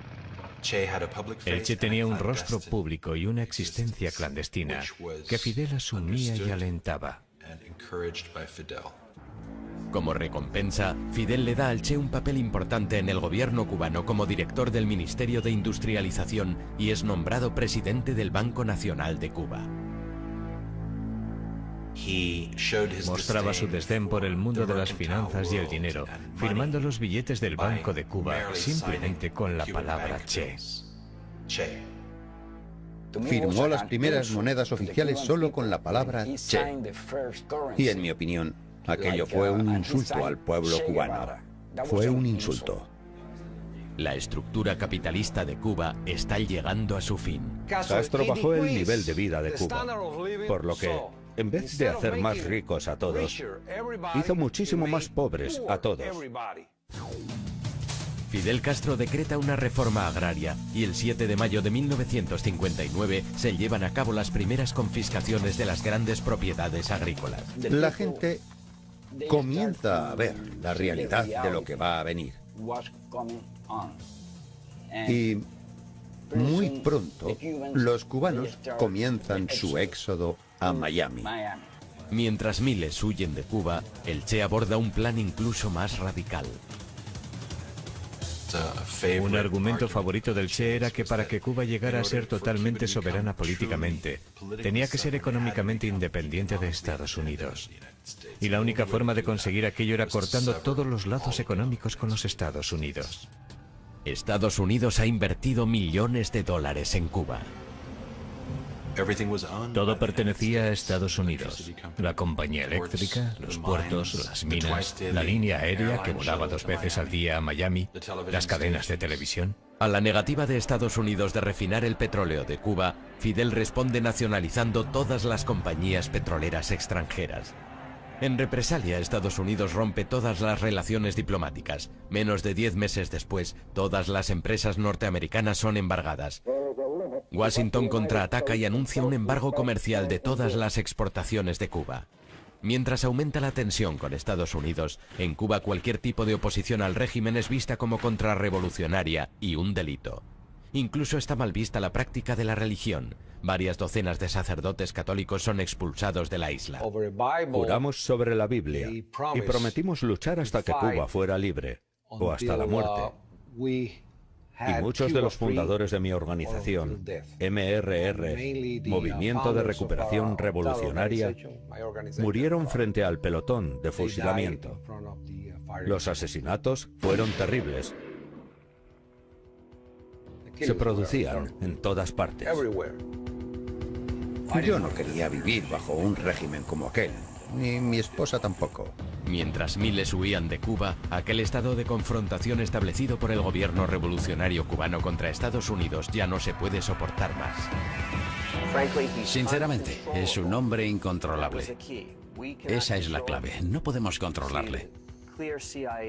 El Che tenía un rostro público y una existencia clandestina que Fidel asumía y alentaba. Como recompensa, Fidel le da al Che un papel importante en el gobierno cubano como director del Ministerio de Industrialización y es nombrado presidente del Banco Nacional de Cuba. Mostraba su desdén por el mundo de las finanzas y el dinero, firmando los billetes del Banco de Cuba simplemente con la palabra Che. Firmó las primeras monedas oficiales solo con la palabra Che. Y en mi opinión, aquello fue un insulto al pueblo cubano. Fue un insulto. La estructura capitalista de Cuba está llegando a su fin. Castro bajó el nivel de vida de Cuba, por lo que, en vez de hacer más ricos a todos, hizo muchísimo más pobres a todos. Fidel Castro decreta una reforma agraria y el 7 de mayo de 1959 se llevan a cabo las primeras confiscaciones de las grandes propiedades agrícolas. La gente comienza a ver la realidad de lo que va a venir. Y muy pronto los cubanos comienzan su éxodo a Miami. Mientras miles huyen de Cuba, el Che aborda un plan incluso más radical. Un argumento favorito del Che era que para que Cuba llegara a ser totalmente soberana políticamente, tenía que ser económicamente independiente de Estados Unidos. Y la única forma de conseguir aquello era cortando todos los lazos económicos con los Estados Unidos. Estados Unidos ha invertido millones de dólares en Cuba. Todo pertenecía a Estados Unidos. La compañía eléctrica, los puertos, las minas, la línea aérea que volaba 2 veces al día a Miami, las cadenas de televisión. A la negativa de Estados Unidos de refinar el petróleo de Cuba, Fidel responde nacionalizando todas las compañías petroleras extranjeras. En represalia, Estados Unidos rompe todas las relaciones diplomáticas. Menos de 10 meses después, todas las empresas norteamericanas son embargadas. Washington contraataca y anuncia un embargo comercial de todas las exportaciones de Cuba. Mientras aumenta la tensión con Estados Unidos, en Cuba cualquier tipo de oposición al régimen es vista como contrarrevolucionaria y un delito. Incluso está mal vista la práctica de la religión. Varias docenas de sacerdotes católicos son expulsados de la isla. Juramos sobre la Biblia y prometimos luchar hasta que Cuba fuera libre, o hasta la muerte. Y muchos de los fundadores de mi organización, MRR, Movimiento de Recuperación Revolucionaria, murieron frente al pelotón de fusilamiento. Los asesinatos fueron terribles. Se producían en todas partes. Yo no quería vivir bajo un régimen como aquel, ni mi esposa tampoco. Mientras miles huían de Cuba, aquel estado de confrontación establecido por el gobierno revolucionario cubano contra Estados Unidos ya no se puede soportar más. Sinceramente, es un hombre incontrolable. Esa es la clave, no podemos controlarle.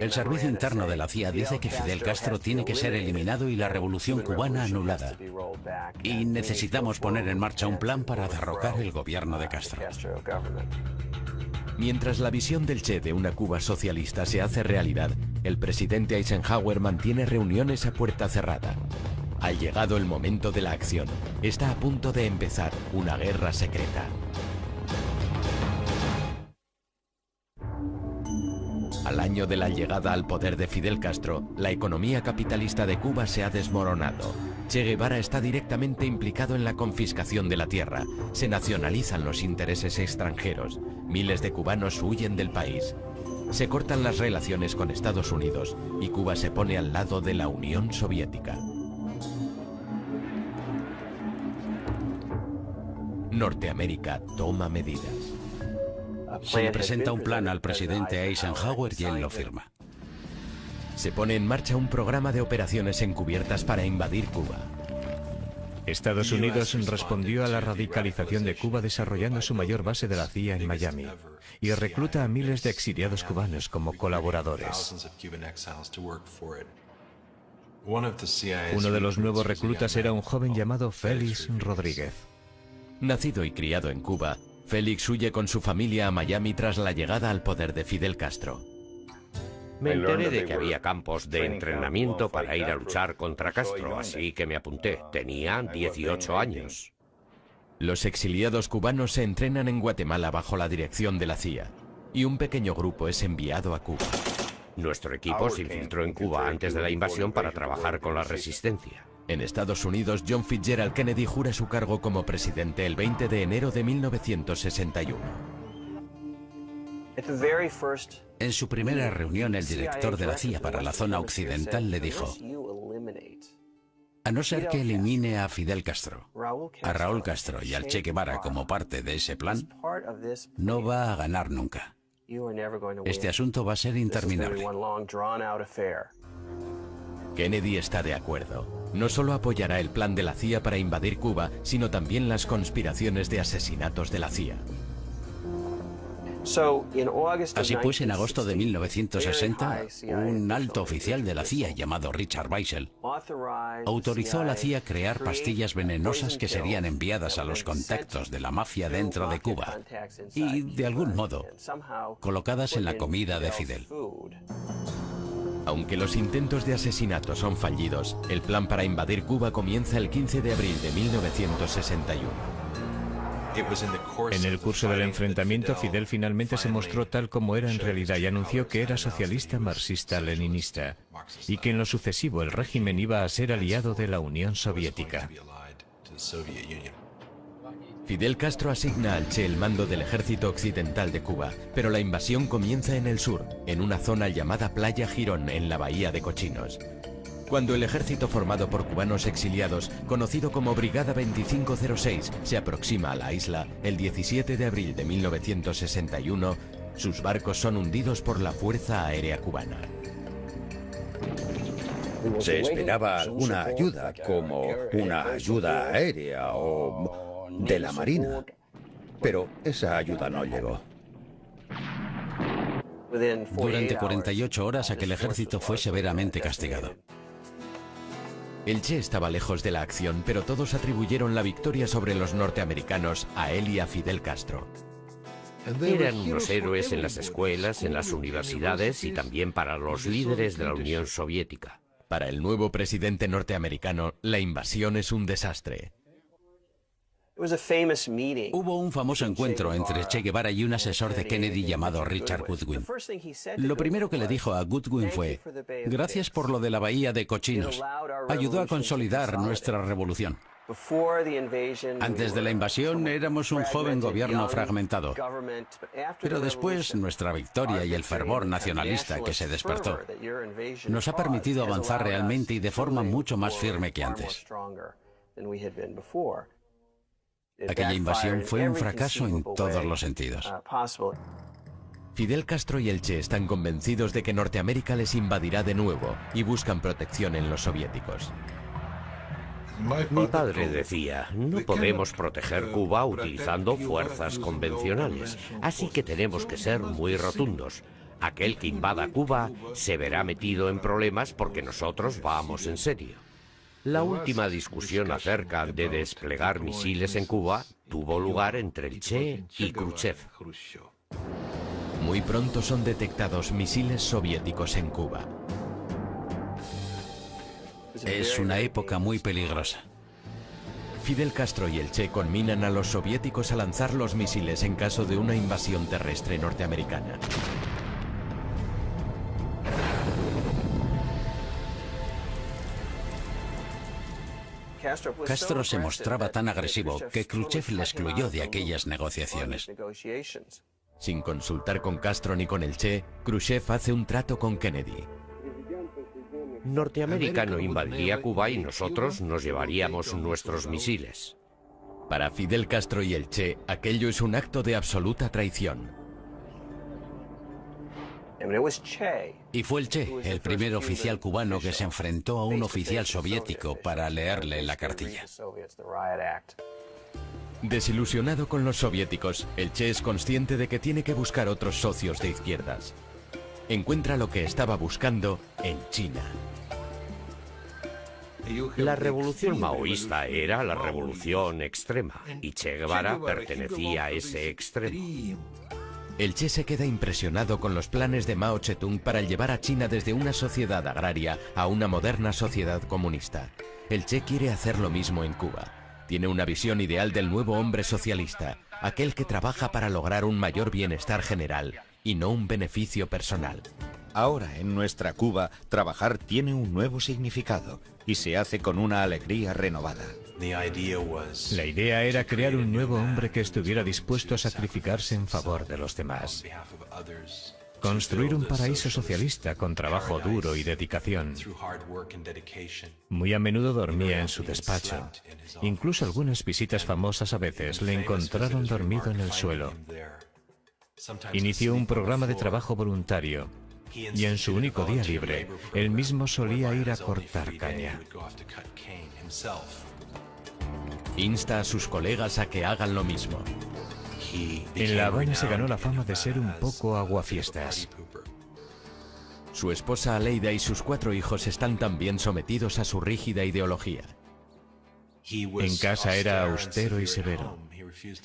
El servicio interno de la CIA dice que Fidel Castro tiene que ser eliminado y la revolución cubana anulada. Y necesitamos poner en marcha un plan para derrocar el gobierno de Castro. Mientras la visión del Che de una Cuba socialista se hace realidad, el presidente Eisenhower mantiene reuniones a puerta cerrada. Ha llegado el momento de la acción. Está a punto de empezar una guerra secreta. Al año de la llegada al poder de Fidel Castro, la economía capitalista de Cuba se ha desmoronado. Che Guevara está directamente implicado en la confiscación de la tierra. Se nacionalizan los intereses extranjeros. Miles de cubanos huyen del país. Se cortan las relaciones con Estados Unidos y Cuba se pone al lado de la Unión Soviética. Norteamérica toma medidas. Se le presenta un plan al presidente Eisenhower y él lo firma. Se pone en marcha un programa de operaciones encubiertas para invadir Cuba. Estados Unidos respondió a la radicalización de Cuba desarrollando su mayor base de la CIA en Miami y recluta a miles de exiliados cubanos como colaboradores. Uno de los nuevos reclutas era un joven llamado Félix Rodríguez. Nacido y criado en Cuba, Félix huye con su familia a Miami tras la llegada al poder de Fidel Castro. Me enteré de que había campos de entrenamiento para ir a luchar contra Castro, así que me apunté. Tenía 18 años. Los exiliados cubanos se entrenan en Guatemala bajo la dirección de la CIA, y un pequeño grupo es enviado a Cuba. Nuestro equipo se infiltró en Cuba antes de la invasión para trabajar con la resistencia. En Estados Unidos, John Fitzgerald Kennedy jura su cargo como presidente el 20 de enero de 1961. En su primera reunión, el director de la CIA para la zona occidental le dijo: a no ser que elimine a Fidel Castro, a Raúl Castro y al Che Guevara como parte de ese plan, no va a ganar nunca. Este asunto va a ser interminable. Kennedy está de acuerdo. No solo apoyará el plan de la CIA para invadir Cuba, sino también las conspiraciones de asesinatos de la CIA. Así pues, en agosto de 1960, un alto oficial de la CIA llamado Richard Weissel autorizó a la CIA crear pastillas venenosas que serían enviadas a los contactos de la mafia dentro de Cuba y, de algún modo, colocadas en la comida de Fidel. Aunque los intentos de asesinato son fallidos, el plan para invadir Cuba comienza el 15 de abril de 1961. En el curso del enfrentamiento, Fidel finalmente se mostró tal como era en realidad y anunció que era socialista marxista-leninista y que en lo sucesivo el régimen iba a ser aliado de la Unión Soviética. Fidel Castro asigna al Che el mando del ejército occidental de Cuba, pero la invasión comienza en el sur, en una zona llamada Playa Girón, en la bahía de Cochinos. Cuando el ejército formado por cubanos exiliados, conocido como Brigada 2506, se aproxima a la isla el 17 de abril de 1961, sus barcos son hundidos por la Fuerza Aérea Cubana. Se esperaba alguna ayuda, como una ayuda aérea o de la Marina, pero esa ayuda no llegó. Durante 48 horas aquel ejército fue severamente castigado. El Che estaba lejos de la acción, pero todos atribuyeron la victoria sobre los norteamericanos a él y a Fidel Castro. Eran unos héroes en las escuelas, en las universidades y también para los líderes de la Unión Soviética. Para el nuevo presidente norteamericano, la invasión es un desastre. Hubo un famoso encuentro entre Che Guevara y un asesor de Kennedy llamado Richard Goodwin. Lo primero que le dijo a Goodwin fue: gracias por lo de la bahía de Cochinos. Ayudó a consolidar nuestra revolución. Antes de la invasión éramos un joven gobierno fragmentado, pero después nuestra victoria y el fervor nacionalista que se despertó nos ha permitido avanzar realmente y de forma mucho más firme que antes. Aquella invasión fue un fracaso en todos los sentidos. Fidel Castro y el Che están convencidos de que Norteamérica les invadirá de nuevo y buscan protección en los soviéticos. Mi padre decía, no podemos proteger Cuba utilizando fuerzas convencionales, así que tenemos que ser muy rotundos. Aquel que invada Cuba se verá metido en problemas porque nosotros vamos en serio. La última discusión acerca de desplegar misiles en Cuba tuvo lugar entre el Che y Khrushchev. Muy pronto son detectados misiles soviéticos en Cuba. Es una época muy peligrosa. Fidel Castro y el Che conminan a los soviéticos a lanzar los misiles en caso de una invasión terrestre norteamericana. Castro se mostraba tan agresivo que Khrushchev le excluyó de aquellas negociaciones. Sin consultar con Castro ni con el Che, Khrushchev hace un trato con Kennedy. Norteamérica no invadiría Cuba y nosotros nos llevaríamos nuestros misiles. Para Fidel Castro y el Che, aquello es un acto de absoluta traición. Y fue el Che, el primer oficial cubano que se enfrentó a un oficial soviético para leerle la cartilla. Desilusionado con los soviéticos, el Che es consciente de que tiene que buscar otros socios de izquierdas. Encuentra lo que estaba buscando en China. La revolución maoísta era la revolución extrema y Che Guevara pertenecía a ese extremo. El Che se queda impresionado con los planes de Mao Zedong para llevar a China desde una sociedad agraria a una moderna sociedad comunista. El Che quiere hacer lo mismo en Cuba. Tiene una visión ideal del nuevo hombre socialista, aquel que trabaja para lograr un mayor bienestar general y no un beneficio personal. Ahora, en nuestra Cuba, trabajar tiene un nuevo significado y se hace con una alegría renovada. La idea era crear un nuevo hombre que estuviera dispuesto a sacrificarse en favor de los demás. Construir un paraíso socialista con trabajo duro y dedicación. Muy a menudo dormía en su despacho. Incluso algunas visitas famosas a veces le encontraron dormido en el suelo. Inició un programa de trabajo voluntario y en su único día libre, él mismo solía ir a cortar caña. Insta a sus colegas a que hagan lo mismo. En La Habana se ganó la fama de ser un poco aguafiestas. Su esposa Aleida y sus 4 hijos están también sometidos a su rígida ideología. En casa era austero y severo.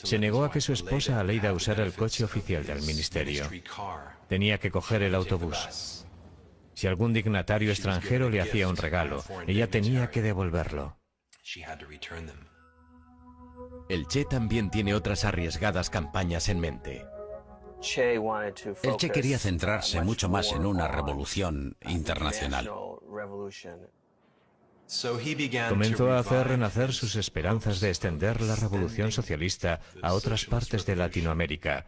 Se negó a que su esposa Aleida usara el coche oficial del ministerio. Tenía que coger el autobús. Si algún dignatario extranjero le hacía un regalo, ella tenía que devolverlo. El Che también tiene otras arriesgadas campañas en mente. El Che quería centrarse mucho más en una revolución internacional. Comenzó a hacer renacer sus esperanzas de extender la revolución socialista a otras partes de Latinoamérica,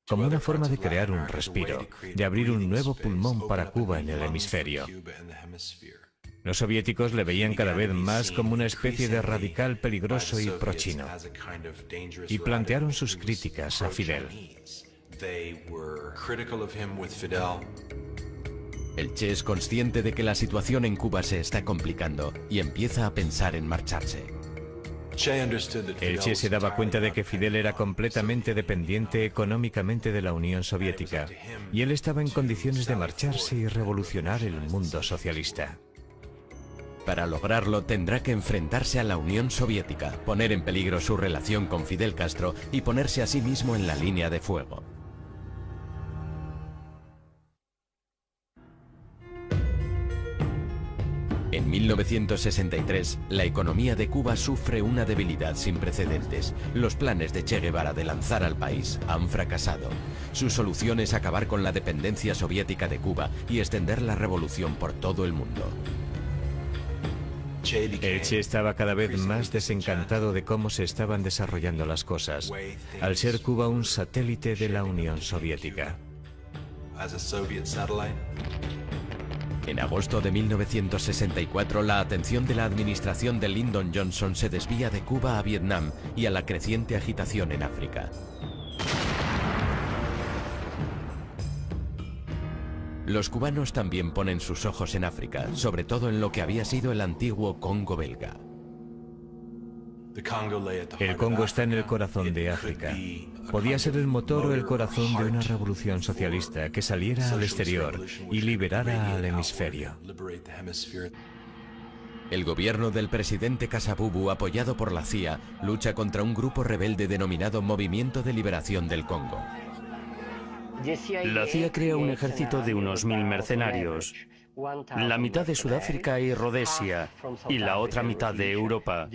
como una forma de crear un respiro, de abrir un nuevo pulmón para Cuba en el hemisferio. Los soviéticos le veían cada vez más como una especie de radical peligroso y prochino, y plantearon sus críticas a Fidel. El Che es consciente de que la situación en Cuba se está complicando y empieza a pensar en marcharse. El Che se daba cuenta de que Fidel era completamente dependiente económicamente de la Unión Soviética, y él estaba en condiciones de marcharse y revolucionar el mundo socialista. Para lograrlo tendrá que enfrentarse a la Unión Soviética, poner en peligro su relación con Fidel Castro y ponerse a sí mismo en la línea de fuego. En 1963, la economía de Cuba sufre una debilidad sin precedentes. Los planes de Che Guevara de lanzar al país han fracasado. Su solución es acabar con la dependencia soviética de Cuba y extender la revolución por todo el mundo. El Che estaba cada vez más desencantado de cómo se estaban desarrollando las cosas, al ser Cuba un satélite de la Unión Soviética. En agosto de 1964, la atención de la administración de Lyndon Johnson se desvía de Cuba a Vietnam y a la creciente agitación en África. Los cubanos también ponen sus ojos en África, sobre todo en lo que había sido el antiguo Congo belga. El Congo está en el corazón de África. Podía ser el motor o el corazón de una revolución socialista que saliera al exterior y liberara al hemisferio. El gobierno del presidente Kasavubu, apoyado por la CIA, lucha contra un grupo rebelde denominado Movimiento de Liberación del Congo. La CIA crea un ejército de unos 1000 mercenarios, la mitad de Sudáfrica y Rodesia, y la otra mitad de Europa.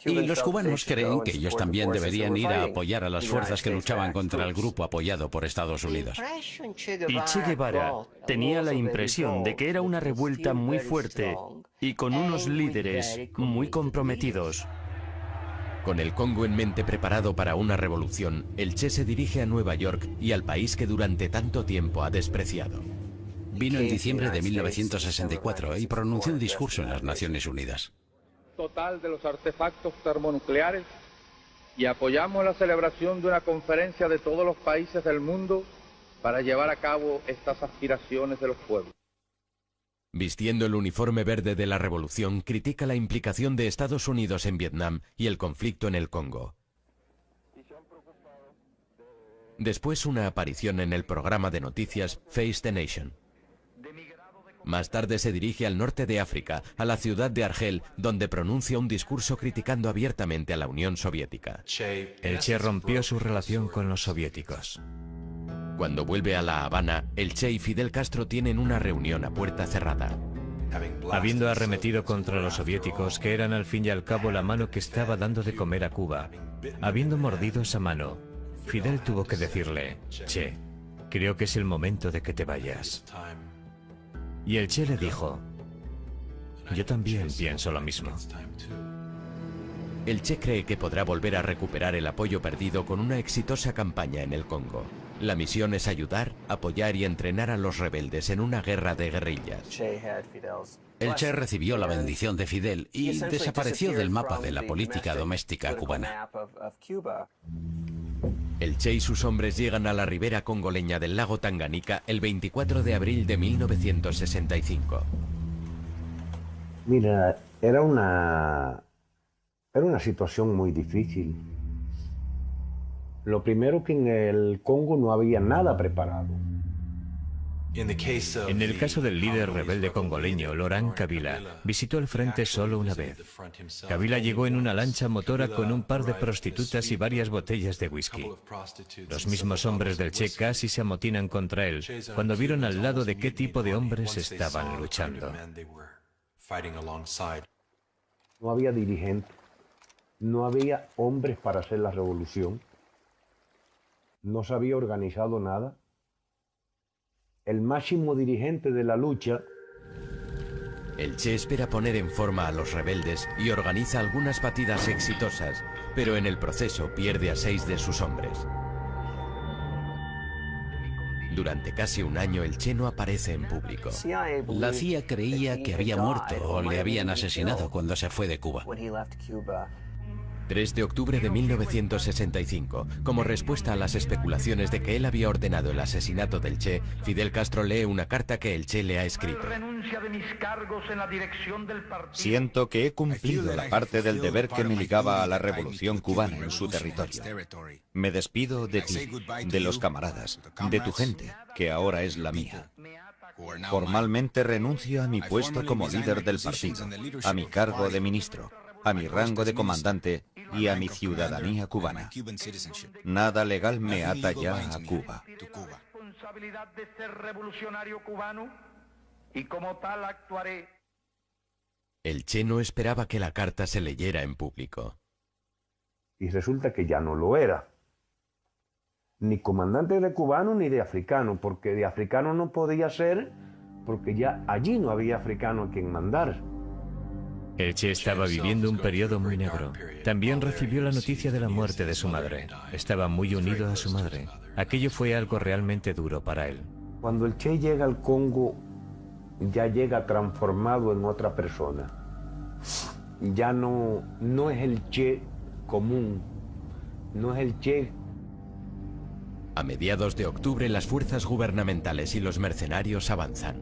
Y los cubanos creen que ellos también deberían ir a apoyar a las fuerzas que luchaban contra el grupo apoyado por Estados Unidos. Y Che Guevara tenía la impresión de que era una revuelta muy fuerte y con unos líderes muy comprometidos. Con el Congo en mente preparado para una revolución, el Che se dirige a Nueva York y al país que durante tanto tiempo ha despreciado. Vino en diciembre de 1964 y pronunció un discurso en las Naciones Unidas. Total de los artefactos termonucleares y apoyamos la celebración de una conferencia de todos los países del mundo para llevar a cabo estas aspiraciones de los pueblos. Vistiendo el uniforme verde de la revolución, critica la implicación de Estados Unidos en Vietnam y el conflicto en el Congo. Después una aparición en el programa de noticias Face the Nation. Más tarde se dirige al norte de África, a la ciudad de Argel, donde pronuncia un discurso criticando abiertamente a la Unión Soviética. El Che rompió su relación con los soviéticos. Cuando vuelve a La Habana, el Che y Fidel Castro tienen una reunión a puerta cerrada. Habiendo arremetido contra los soviéticos, que eran al fin y al cabo la mano que estaba dando de comer a Cuba, habiendo mordido esa mano, Fidel tuvo que decirle: Che, creo que es el momento de que te vayas. Y el Che le dijo: yo también pienso lo mismo. El Che cree que podrá volver a recuperar el apoyo perdido con una exitosa campaña en el Congo. La misión es ayudar, apoyar y entrenar a los rebeldes en una guerra de guerrillas. El Che recibió la bendición de Fidel y desapareció del mapa de la política doméstica cubana. El Che y sus hombres llegan a la ribera congoleña del lago Tanganica el 24 de abril de 1965. Mira, era una situación muy difícil. Lo primero, que en el Congo no había nada preparado. En el caso del líder rebelde congoleño, Laurent Kabila, visitó el frente solo una vez. Kabila llegó en una lancha motora con un par de prostitutas y varias botellas de whisky. Los mismos hombres del Che casi se amotinan contra él cuando vieron al lado de qué tipo de hombres estaban luchando. No había dirigentes, no había hombres para hacer la revolución, no se había organizado nada. El máximo dirigente de la lucha. El Che espera poner en forma a los rebeldes y organiza algunas batidas exitosas, pero en el proceso pierde a 6 de sus hombres. Durante casi un año el Che no aparece en público. La CIA creía que había muerto o le habían asesinado cuando se fue de Cuba. 3 de octubre de 1965. Como respuesta a las especulaciones de que él había ordenado el asesinato del Che, Fidel Castro lee una carta que el Che le ha escrito. Siento que he cumplido la parte del deber que me ligaba a la revolución cubana en su territorio. Me despido de ti, de los camaradas, de tu gente, que ahora es la mía. Formalmente renuncio a mi puesto como líder del partido, a mi cargo de ministro, a mi rango de comandante y a mi ciudadanía cubana. Nada legal me ata ya a Cuba. El Che no esperaba que la carta se leyera en público. Y resulta que ya no lo era. Ni comandante de cubano ni de africano, porque de africano no podía ser, porque ya allí no había africano a quien mandar. El Che estaba viviendo un periodo muy negro. También recibió la noticia de la muerte de su madre. Estaba muy unido a su madre. Aquello fue algo realmente duro para él. Cuando el Che llega al Congo, ya llega transformado en otra persona. Ya no es el Che común, no es el Che. A mediados de octubre las fuerzas gubernamentales y los mercenarios avanzan.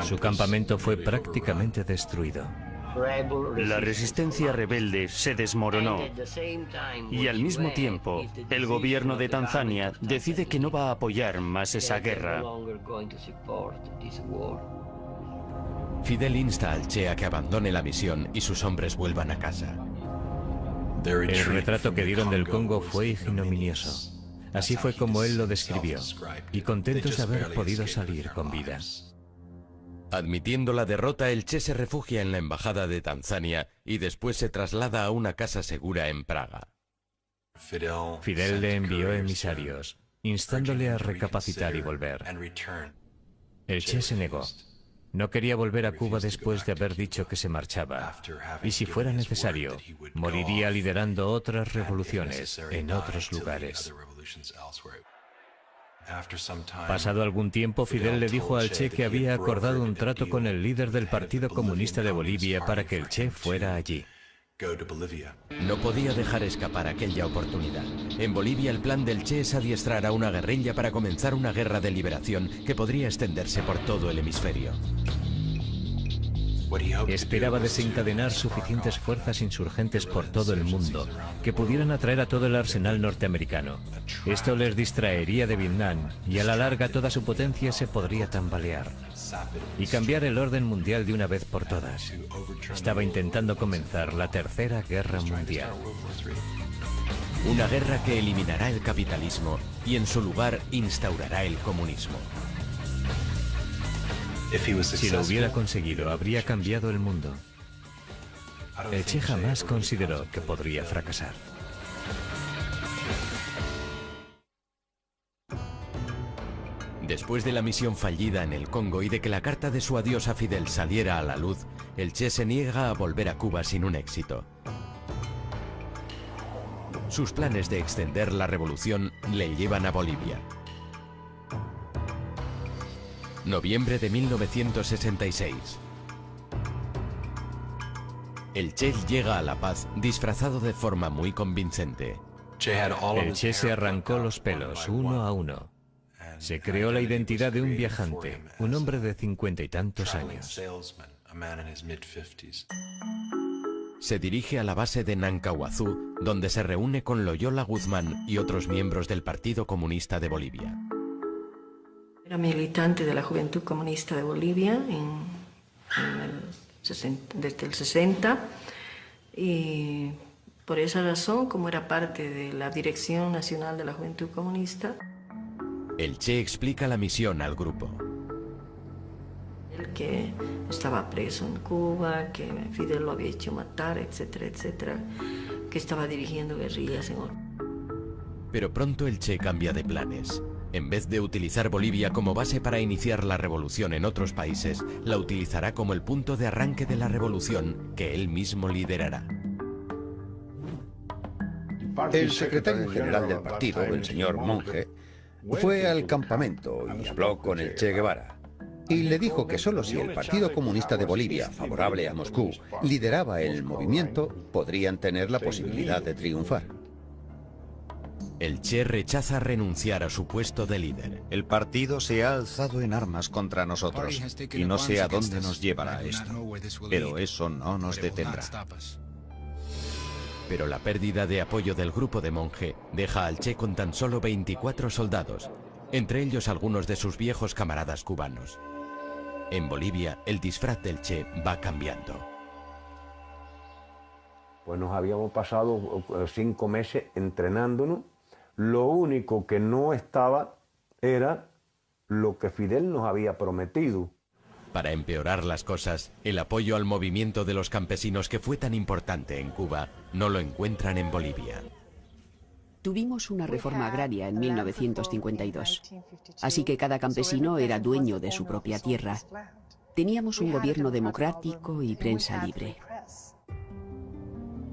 Su campamento fue prácticamente destruido. La resistencia rebelde se desmoronó y al mismo tiempo el gobierno de Tanzania decide que no va a apoyar más esa guerra. Fidel insta al Che a que abandone la misión y sus hombres vuelvan a casa. El retrato que dieron del Congo fue ignominioso. Así fue como él lo describió, y contentos de haber podido salir con vida. Admitiendo la derrota, el Che se refugia en la embajada de Tanzania y después se traslada a una casa segura en Praga. Fidel le envió emisarios, instándole a recapacitar y volver. El Che se negó. No quería volver a Cuba después de haber dicho que se marchaba. Y si fuera necesario, moriría liderando otras revoluciones en otros lugares. Pasado algún tiempo, Fidel le dijo al Che que había acordado un trato con el líder del Partido Comunista de Bolivia para que el Che fuera allí. No podía dejar escapar aquella oportunidad. En Bolivia el plan del Che es adiestrar a una guerrilla para comenzar una guerra de liberación que podría extenderse por todo el hemisferio. Esperaba desencadenar suficientes fuerzas insurgentes por todo el mundo que pudieran atraer a todo el arsenal norteamericano. Esto les distraería de Vietnam y a la larga toda su potencia se podría tambalear y cambiar el orden mundial de una vez por todas. Estaba intentando comenzar la Tercera Guerra Mundial. Una guerra que eliminará el capitalismo y en su lugar instaurará el comunismo. Si lo hubiera conseguido, habría cambiado el mundo. El Che jamás consideró que podría fracasar. Después de la misión fallida en el Congo y de que la carta de su adiós a Fidel saliera a la luz, el Che se niega a volver a Cuba sin un éxito. Sus planes de extender la revolución le llevan a Bolivia. Noviembre de 1966. El Che llega a La Paz disfrazado de forma muy convincente. El Che se arrancó los pelos uno a uno. Se creó la identidad de un viajante, un hombre de 50 y tantos años. Se dirige a la base de Nancahuazú, donde se reúne con Loyola Guzmán y otros miembros del Partido Comunista de Bolivia. Era militante de la Juventud Comunista de Bolivia desde el 60 y por esa razón, como era parte de la Dirección Nacional de la Juventud Comunista. El Che explica la misión al grupo. Que estaba preso en Cuba, que Fidel lo había hecho matar, etcétera, etcétera, que estaba dirigiendo guerrillas en otro. Pero pronto el Che cambia de planes. En vez de utilizar Bolivia como base para iniciar la revolución en otros países, la utilizará como el punto de arranque de la revolución que él mismo liderará. El secretario general del partido, el señor Monge, fue al campamento y habló con el Che Guevara. Y le dijo que solo si el Partido Comunista de Bolivia, favorable a Moscú, lideraba el movimiento, podrían tener la posibilidad de triunfar. El Che rechaza renunciar a su puesto de líder. El partido se ha alzado en armas contra nosotros y no sé a dónde nos llevará esto, pero eso no nos detendrá. Pero la pérdida de apoyo del grupo de Monge deja al Che con tan solo 24 soldados, entre ellos algunos de sus viejos camaradas cubanos. En Bolivia, el disfraz del Che va cambiando. Pues nos habíamos pasado 5 meses entrenándonos. Lo único que no estaba era lo que Fidel nos había prometido. Para empeorar las cosas, el apoyo al movimiento de los campesinos que fue tan importante en Cuba no lo encuentran en Bolivia. Tuvimos una reforma agraria en 1952, así que cada campesino era dueño de su propia tierra. Teníamos un gobierno democrático y prensa libre.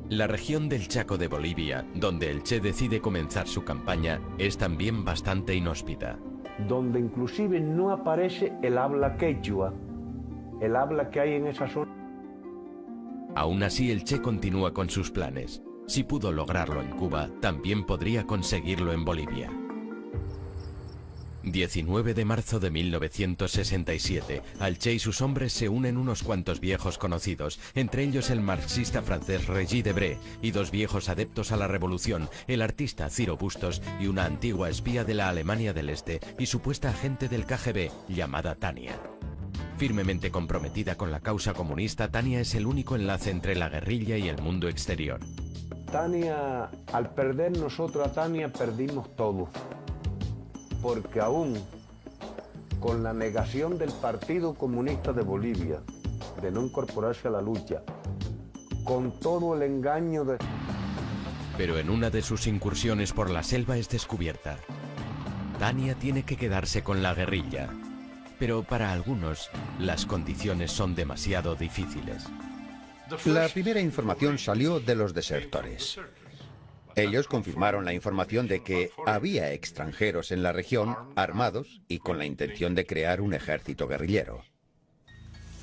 La región del Chaco de Bolivia, donde el Che decide comenzar su campaña, es también bastante inhóspita. Donde inclusive no aparece el habla quechua, el habla que hay en esa zona. Aún así, el Che continúa con sus planes. Si pudo lograrlo en Cuba, también podría conseguirlo en Bolivia. 19 de marzo de 1967, al Che y sus hombres se unen unos cuantos viejos conocidos, entre ellos el marxista francés Regis Debray y 2 viejos adeptos a la revolución, el artista Ciro Bustos y una antigua espía de la Alemania del Este y supuesta agente del KGB llamada Tania. Firmemente comprometida con la causa comunista, Tania es el único enlace entre la guerrilla y el mundo exterior. Tania, al perder nosotros a Tania, perdimos todo. Porque aún con la negación del Partido Comunista de Bolivia de no incorporarse a la lucha, con todo el engaño de... Pero en una de sus incursiones por la selva es descubierta. Tania tiene que quedarse con la guerrilla, pero para algunos las condiciones son demasiado difíciles. La primera información salió de los desertores. Ellos confirmaron la información de que había extranjeros en la región, armados y con la intención de crear un ejército guerrillero.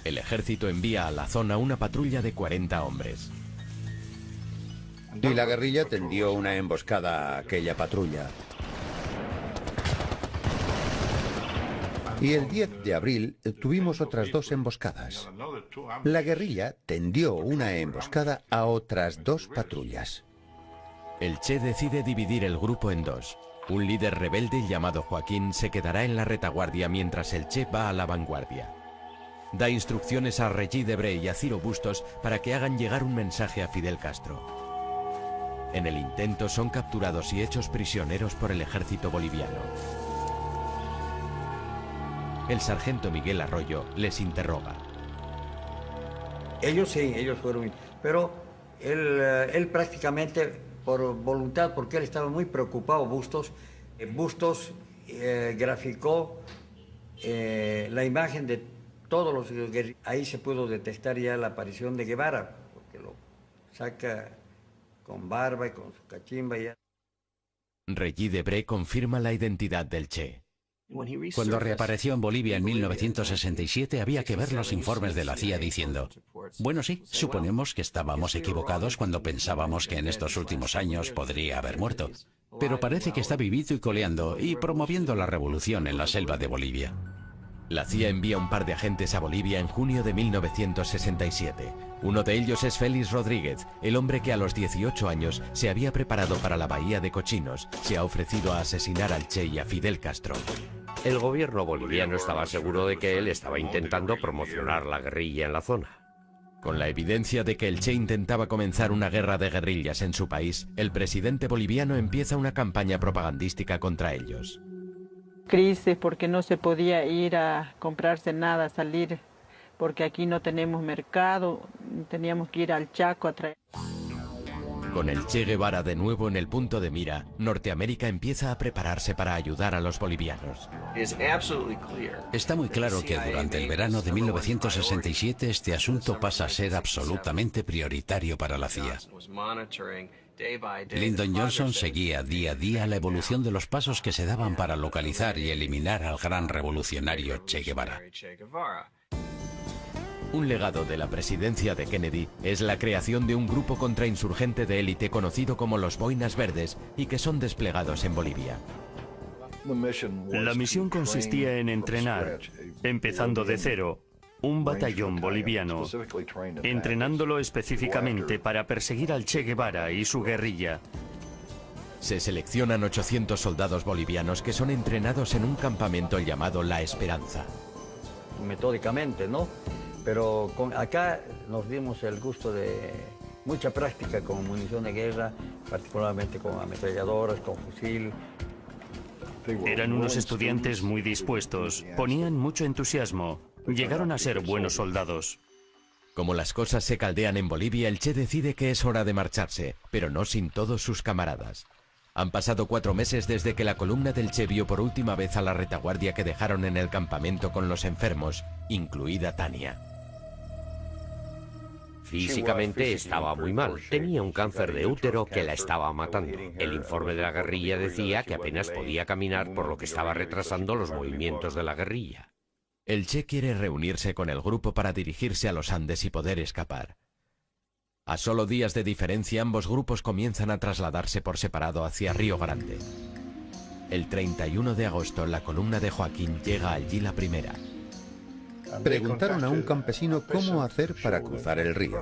El ejército envía a la zona una patrulla de 40 hombres. Y la guerrilla tendió una emboscada a aquella patrulla. Y el 10 de abril tuvimos otras 2 emboscadas. La guerrilla tendió una emboscada a otras 2 patrullas. El Che decide dividir el grupo en 2. Un líder rebelde llamado Joaquín se quedará en la retaguardia mientras el Che va a la vanguardia. Da instrucciones a Regis Debray y a Ciro Bustos para que hagan llegar un mensaje a Fidel Castro. En el intento son capturados y hechos prisioneros por el ejército boliviano. El sargento Miguel Arroyo les interroga. Ellos sí, ellos fueron, pero él prácticamente por voluntad, porque él estaba muy preocupado, Bustos graficó la imagen de todos los guerrilleros. Ahí se pudo detectar ya la aparición de Guevara, porque lo saca con barba y con su cachimba ya. Regis Debray confirma la identidad del Che. Cuando reapareció en Bolivia en 1967 había que ver los informes de la CIA diciendo: bueno, sí, suponemos que estábamos equivocados cuando pensábamos que en estos últimos años podría haber muerto, pero parece que está vivito y coleando y promoviendo la revolución en la selva de Bolivia. La CIA envía un par de agentes a Bolivia en junio de 1967. Uno de ellos es Félix Rodríguez, el hombre que a los 18 años se había preparado para la Bahía de Cochinos. Se ha ofrecido a asesinar al Che y a Fidel Castro. El gobierno boliviano estaba seguro de que él estaba intentando promocionar la guerrilla en la zona. Con la evidencia de que el Che intentaba comenzar una guerra de guerrillas en su país, el presidente boliviano empieza una campaña propagandística contra ellos. Crisis porque no se podía ir a comprarse nada, salir porque aquí no tenemos mercado, teníamos que ir al Chaco a traer. Con el Che Guevara de nuevo en el punto de mira, Norteamérica empieza a prepararse para ayudar a los bolivianos. Está muy claro que durante el verano de 1967 este asunto pasa a ser absolutamente prioritario para la CIA. Lyndon Johnson seguía día a día la evolución de los pasos que se daban para localizar y eliminar al gran revolucionario Che Guevara. Un legado de la presidencia de Kennedy es la creación de un grupo contrainsurgente de élite conocido como los Boinas Verdes y que son desplegados en Bolivia. La misión consistía en entrenar, empezando de cero, un batallón boliviano, entrenándolo específicamente para perseguir al Che Guevara y su guerrilla. Se seleccionan 800 soldados bolivianos que son entrenados en un campamento llamado La Esperanza. Metódicamente, ¿no? Pero acá nos dimos el gusto de mucha práctica con munición de guerra, particularmente con ametralladoras, con fusil. Eran unos estudiantes muy dispuestos, ponían mucho entusiasmo, llegaron a ser buenos soldados. Como las cosas se caldean en Bolivia, el Che decide que es hora de marcharse, pero no sin todos sus camaradas. Han pasado 4 meses desde que la columna del Che vio por última vez a la retaguardia que dejaron en el campamento con los enfermos, incluida Tania. Físicamente estaba muy mal, tenía un cáncer de útero que la estaba matando. El informe de la guerrilla decía que apenas podía caminar, por lo que estaba retrasando los movimientos de la guerrilla. El Che quiere reunirse con el grupo para dirigirse a los Andes y poder escapar. A solo días de diferencia, ambos grupos comienzan a trasladarse por separado hacia Río Grande. El 31 de agosto, la columna de Joaquín llega allí la primera. Preguntaron a un campesino cómo hacer para cruzar el río.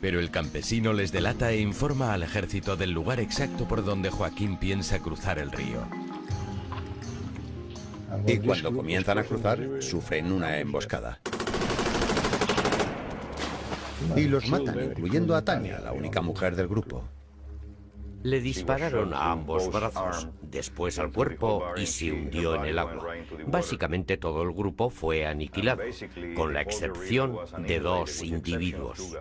Pero el campesino les delata e informa al ejército del lugar exacto por donde Joaquín piensa cruzar el río. Y cuando comienzan a cruzar, sufren una emboscada. Y los matan, incluyendo a Tania, la única mujer del grupo. Le dispararon a ambos brazos, después al cuerpo y se hundió en el agua. Básicamente todo el grupo fue aniquilado, con la excepción de 2 individuos.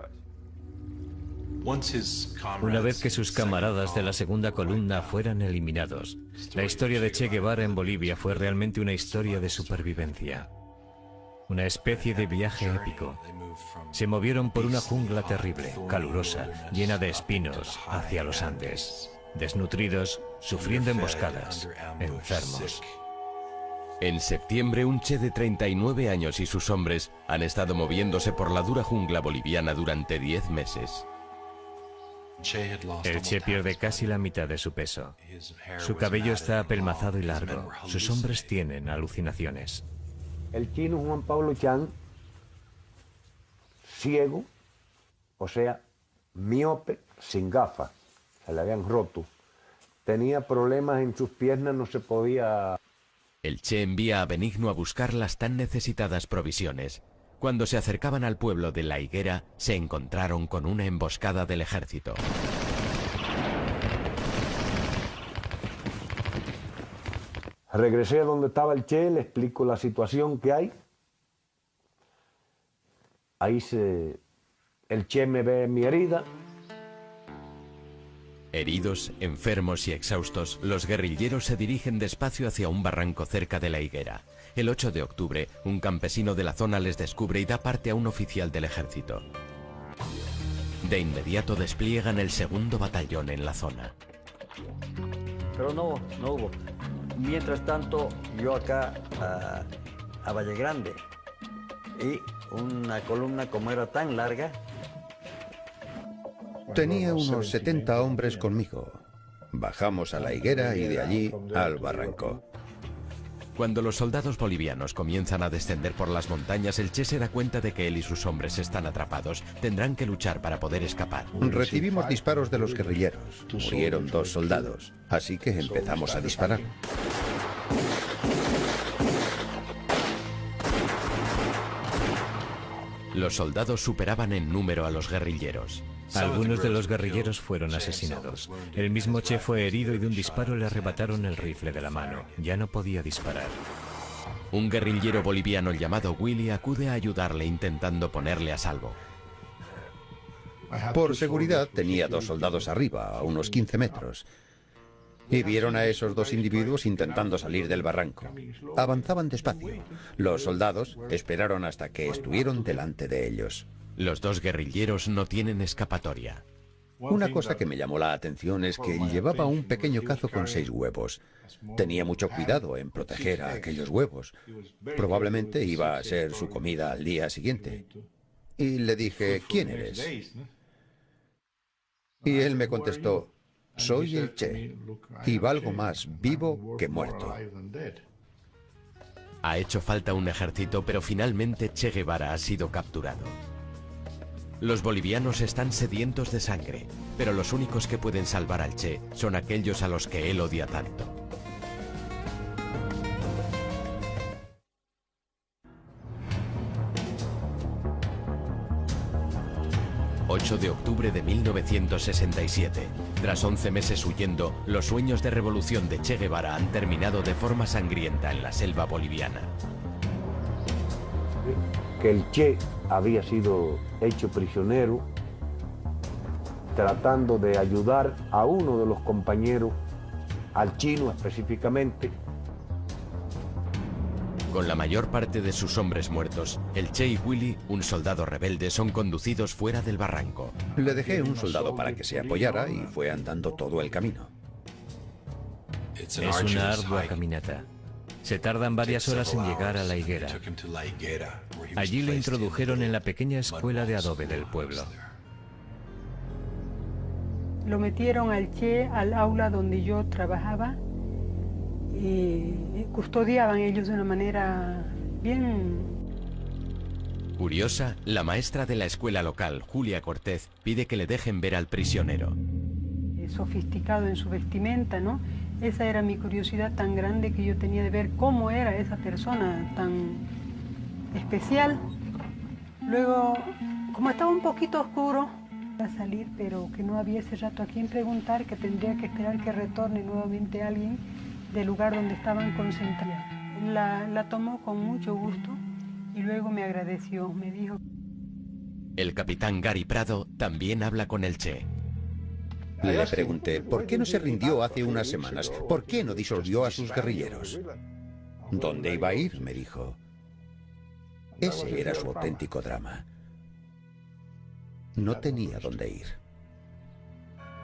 Una vez que sus camaradas de la segunda columna fueran eliminados, la historia de Che Guevara en Bolivia fue realmente una historia de supervivencia. Una especie de viaje épico. Se movieron por una jungla terrible, calurosa, llena de espinos, hacia los Andes. Desnutridos, sufriendo emboscadas, enfermos. En septiembre, un Che de 39 años y sus hombres han estado moviéndose por la dura jungla boliviana durante 10 meses. El Che pierde casi la mitad de su peso. Su cabello está apelmazado y largo. Sus hombres tienen alucinaciones. El chino Juan Pablo Chan, ciego, o sea, miope, sin gafas, se le habían roto. Tenía problemas en sus piernas, no se podía... El Che envía a Benigno a buscar las tan necesitadas provisiones. Cuando se acercaban al pueblo de La Higuera, se encontraron con una emboscada del ejército. Regresé a donde estaba el Che, le explico la situación que hay. Ahí el Che me ve mi herida. Heridos, enfermos y exhaustos, los guerrilleros se dirigen despacio hacia un barranco cerca de La Higuera. El 8 de octubre, un campesino de la zona les descubre y da parte a un oficial del ejército. De inmediato despliegan el 2º batallón en la zona. Pero no hubo. Mientras tanto, yo acá a Valle Grande, y una columna como era tan larga... Tenía unos 70 hombres conmigo. Bajamos a La Higuera y de allí al barranco. Cuando los soldados bolivianos comienzan a descender por las montañas, el Che se da cuenta de que él y sus hombres están atrapados. Tendrán que luchar para poder escapar. Recibimos disparos de los guerrilleros. Murieron 2 soldados, así que empezamos a disparar. Los soldados superaban en número a los guerrilleros. Algunos de los guerrilleros fueron asesinados. El mismo Che fue herido y de un disparo le arrebataron el rifle de la mano. Ya no podía disparar. Un guerrillero boliviano llamado Willy acude a ayudarle intentando ponerle a salvo. Por seguridad tenía 2 soldados arriba, a unos 15 metros. Y vieron a esos 2 individuos intentando salir del barranco. Avanzaban despacio. Los soldados esperaron hasta que estuvieron delante de ellos. Los 2 guerrilleros no tienen escapatoria. Una cosa que me llamó la atención es que llevaba un pequeño cazo con 6 huevos. Tenía mucho cuidado en proteger a aquellos huevos. Probablemente iba a ser su comida al día siguiente. Y le dije, ¿quién eres? Y él me contestó, soy el Che, y valgo más vivo que muerto. Ha hecho falta un ejército, pero finalmente Che Guevara ha sido capturado. Los bolivianos están sedientos de sangre, pero los únicos que pueden salvar al Che son aquellos a los que él odia tanto. ...8 de octubre de 1967... Tras 11 meses huyendo, los sueños de revolución de Che Guevara han terminado de forma sangrienta en la selva boliviana. Que el Che había sido hecho prisionero tratando de ayudar a uno de los compañeros, al chino específicamente. Con la mayor parte de sus hombres muertos, el Che y Willy, un soldado rebelde, son conducidos fuera del barranco. Le dejé un soldado para que se apoyara y fue andando todo el camino. Es una ardua caminata. Se tardan varias horas en llegar a La Higuera. Allí le introdujeron en la pequeña escuela de adobe del pueblo. Lo metieron al Che al aula donde yo trabajaba y custodiaban ellos de una manera bien... Curiosa, la maestra de la escuela local, Julia Cortez, pide que le dejen ver al prisionero. Sofisticado en su vestimenta, ¿no? Esa era mi curiosidad tan grande que yo tenía de ver cómo era esa persona tan especial. Luego, como estaba un poquito oscuro, iba a salir, pero que no había ese rato a quien preguntar, que tendría que esperar que retorne nuevamente alguien del lugar donde estaban concentrados. La tomó con mucho gusto y luego me agradeció, me dijo... El capitán Gary Prado también habla con el Che. Le pregunté, ¿por qué no se rindió hace unas semanas? ¿Por qué no disolvió a sus guerrilleros? ¿Dónde iba a ir?, me dijo. Ese era su auténtico drama. No tenía dónde ir.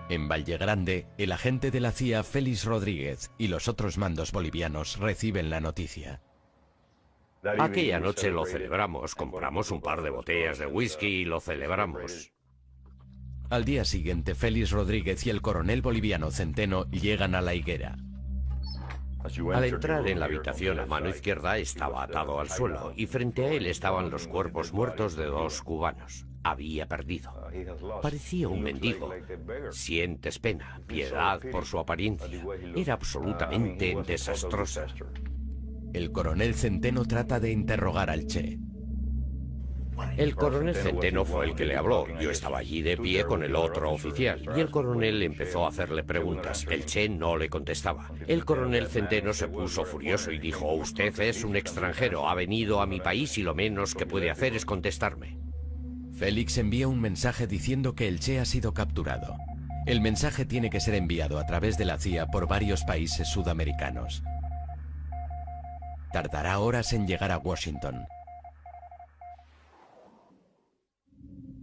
En Valle Grande, el agente de la CIA Félix Rodríguez y los otros mandos bolivianos reciben la noticia. Aquella noche lo celebramos, compramos un par de botellas de whisky y lo celebramos. Al día siguiente, Félix Rodríguez y el coronel boliviano Centeno llegan a La Higuera. Al entrar en la habitación a mano izquierda estaba atado al suelo y frente a él estaban los cuerpos muertos de 2 cubanos. Había perdido. Parecía un mendigo. Sientes pena, piedad por su apariencia. Era absolutamente desastrosa. El coronel Centeno trata de interrogar al Che. El coronel Centeno fue el que le habló. Yo estaba allí de pie con el otro oficial y el coronel empezó a hacerle preguntas. El Che no le contestaba. El coronel Centeno se puso furioso y dijo: usted es un extranjero, ha venido a mi país y lo menos que puede hacer es contestarme. Félix envía un mensaje diciendo que el Che ha sido capturado. El mensaje tiene que ser enviado a través de la CIA por varios países sudamericanos. Tardará horas en llegar a Washington.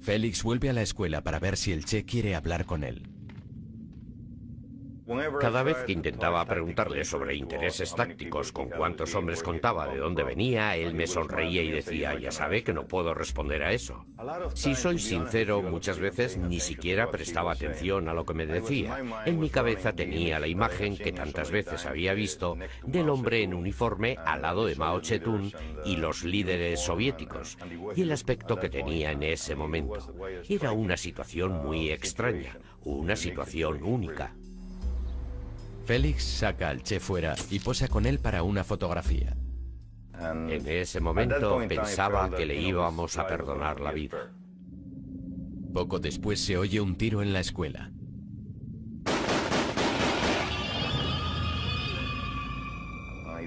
Félix vuelve a la escuela para ver si el Che quiere hablar con él. Cada vez que intentaba preguntarle sobre intereses tácticos, con cuántos hombres contaba, de dónde venía, él me sonreía y decía: ya sabe que no puedo responder a eso. Si soy sincero, muchas veces ni siquiera prestaba atención a lo que me decía. En mi cabeza tenía la imagen que tantas veces había visto del hombre en uniforme al lado de Mao Zedong y los líderes soviéticos, y el aspecto que tenía en ese momento. Era una situación muy extraña, una situación única. Félix saca al Che fuera y posa con él para una fotografía. En ese momento pensaba que le íbamos a perdonar la vida. Poco después se oye un tiro en la escuela.